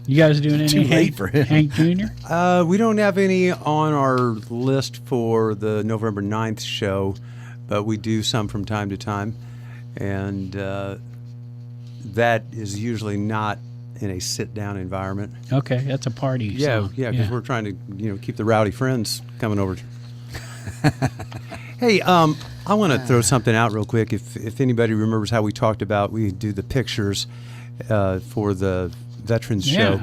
You guys doing any Too late for him. Hank Jr.? We don't have any on our list for the November 9th show, but we do some from time to time. And that is usually not in a sit-down environment. Okay, that's a party Yeah, song. because we're trying to keep the rowdy friends coming over. Hey, I want to throw something out real quick. If anybody remembers how we talked about, we do the pictures for the Veterans Show.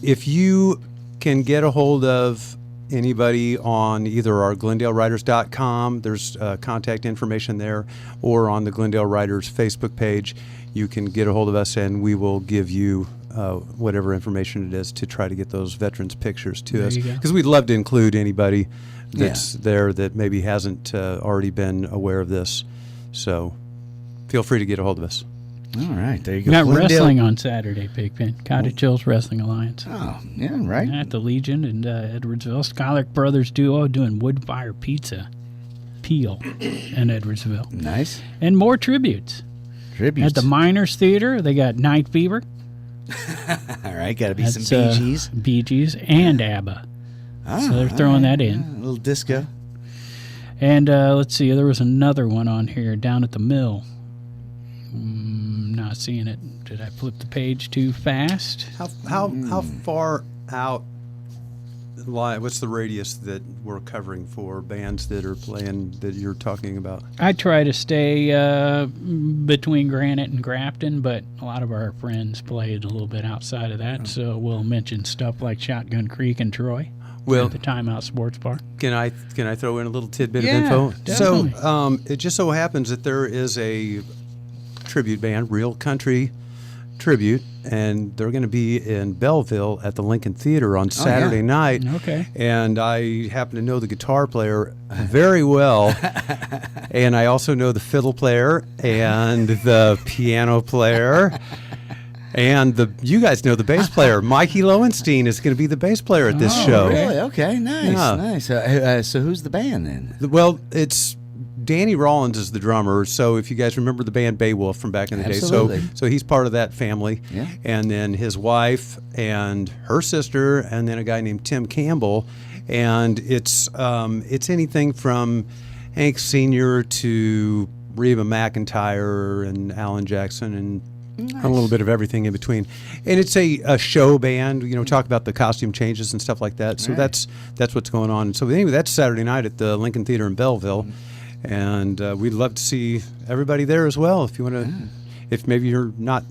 If you can get a hold of anybody on either our GlendaleWriters.com, there's contact information there, or on the Glendale Writers Facebook page, you can get a hold of us and we will give you whatever information it is to try to get those veterans pictures to us. Because we'd love to include anybody that's there that maybe hasn't already been aware of this. So feel free to get a hold of us. All right, there you We go. got Glendale. wrestling on Saturday, Pigpen. Cottage Hills Wrestling Alliance. Oh, yeah, right. At the Legion in Edwardsville. Skylark Brothers Duo doing wood fire pizza. Peel in Edwardsville. Nice. And more tributes. Tributes. At the Miners Theater, they got Night Fever. All right, got to be That's, some Bee Gees. Bee Gees and ABBA. Oh, So they're throwing that in. A little disco. And let's see, there was another one on here down at the mill. Not seeing it. Did I flip the page too fast? How far out what's the radius that we're covering for bands that are playing that you're talking about? I try to stay between Granite and Grafton, but a lot of our friends played a little bit outside of that, so we'll mention stuff like Shotgun Creek and Troy. Well, at the Timeout Sports Bar. Can I throw in a little tidbit Yeah, of info? definitely. So it just so happens that there is a tribute band, Real Country Tribute, and they're going to be in Belleville at the Lincoln Theater on Saturday night. Okay. And I happen to know the guitar player very well, and I also know the fiddle player and the piano player. And you guys know the bass player. Mikey Lowenstein is going to be the bass player at this show. Really? Okay, nice, Yeah. nice. So who's the band then? Well, it's Danny Rollins is the drummer. So if you guys remember the band Beowulf from back in the Absolutely. day, so he's part of that family. Yeah. And then his wife and her sister, and then a guy named Tim Campbell. And it's anything from Hank Sr. to Reba McEntire and Alan Jackson and a little bit of everything in between. And it's a show band, talk about the costume changes and stuff like that. So Right. that's what's going on. And so anyway, that's Saturday night at the Lincoln Theater in Belleville. And we'd love to see everybody there as well. If you want to, if maybe you're not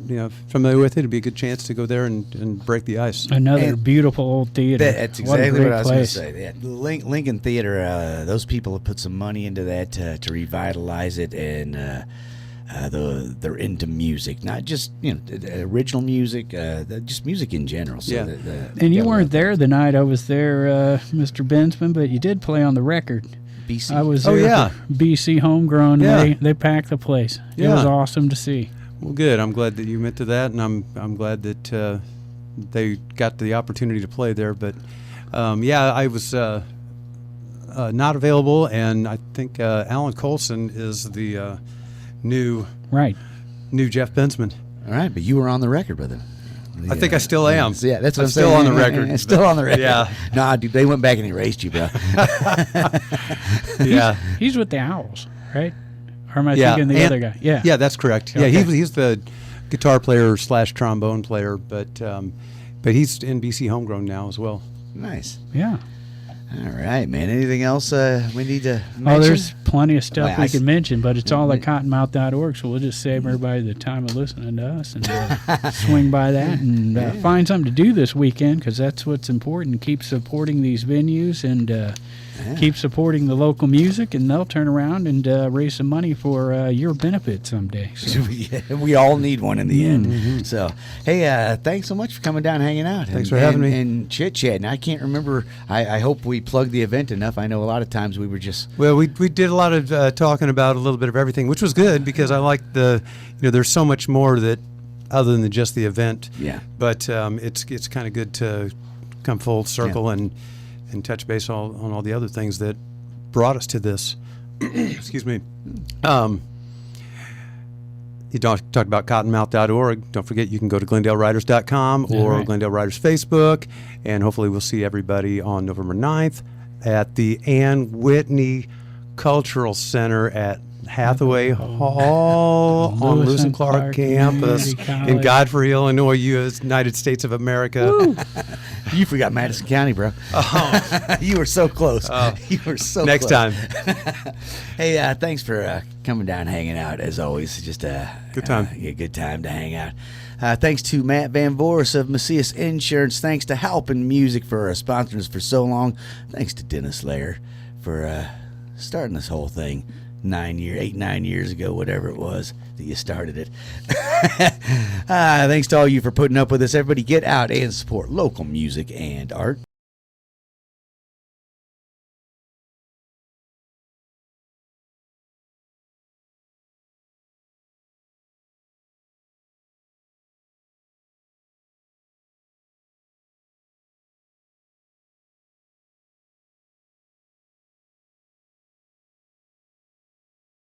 familiar with it, it'd be a good chance to go there and break the ice. Another And beautiful old theater. That's What a exactly great what I was going to place. say. Yeah. Lincoln Theater, those people have put some money into that to revitalize it, and they're into music, not just original music, just music in general. So Yeah. And you weren't there the night I was there, Mr. Bensman, but you did play on the record. BC. I was Oh, there yeah. for BC Homegrown. Yeah. They packed the place. It Yeah. was awesome to see. Well, good. I'm glad that you went to that, and I'm glad that they got the opportunity to play there. But I was not available, and I think Alan Colson is the new Jeff Bensman. All right, but you were on the record with him. I think I still am. Yeah, that's what I'm I'm still saying. on the record. Still on the record. Yeah. Nah, dude, they went back and erased you, bro. Yeah, He's with the Owls, right? Or am I Yeah, thinking the and- other guy? Yeah. yeah, that's correct. Yeah, Okay. he's the guitar player / trombone player, but he's in BC Homegrown now as well. Nice. Yeah. All right, man. Anything else we need to mention? Oh, there's plenty of stuff Well, we I can s- mention, but it's all at cottonmouth.org, so we'll just save everybody the time of listening to us and swing by that and find something to do this weekend, because that's what's important. Keep supporting these venues and keep supporting the local music, and they'll turn around and raise some money for your benefit someday. So, We all need one in the end. So, hey, thanks so much for coming down and hanging out. Thanks for having me. And chit-chatting. I can't remember. I hope we plugged the event enough. I know a lot of times we were just... Well, we did a lot of talking about a little bit of everything, which was good because I like there's so much more that other than just the event. Yeah. But it's kind of good to come full circle and touch base on all the other things that brought us to this. Excuse me. You talked about cottonmouth.org. Don't forget you can go to GlendaleWriters.com or right. Glendale Writers Facebook, and hopefully we'll see everybody on November 9th at the Ann Whitney Cultural Center at Hathaway Hall on Lewis and Clark campus Community College. in Godfrey, Illinois, United States of America. You forgot Madison County, bro. You were so close. You were so Next close. time. Hey, thanks for coming down and hanging out, as always. Just Good time. A good time to hang out. Thanks to Matt Van Voorhis of Macias Insurance. Thanks to Halpin Music for sponsoring us for so long. Thanks to Dennis Lair for starting this whole thing 9 years ago, whatever it was that you started it. Thanks to all you for putting up with us. Everybody get out and support local music and art.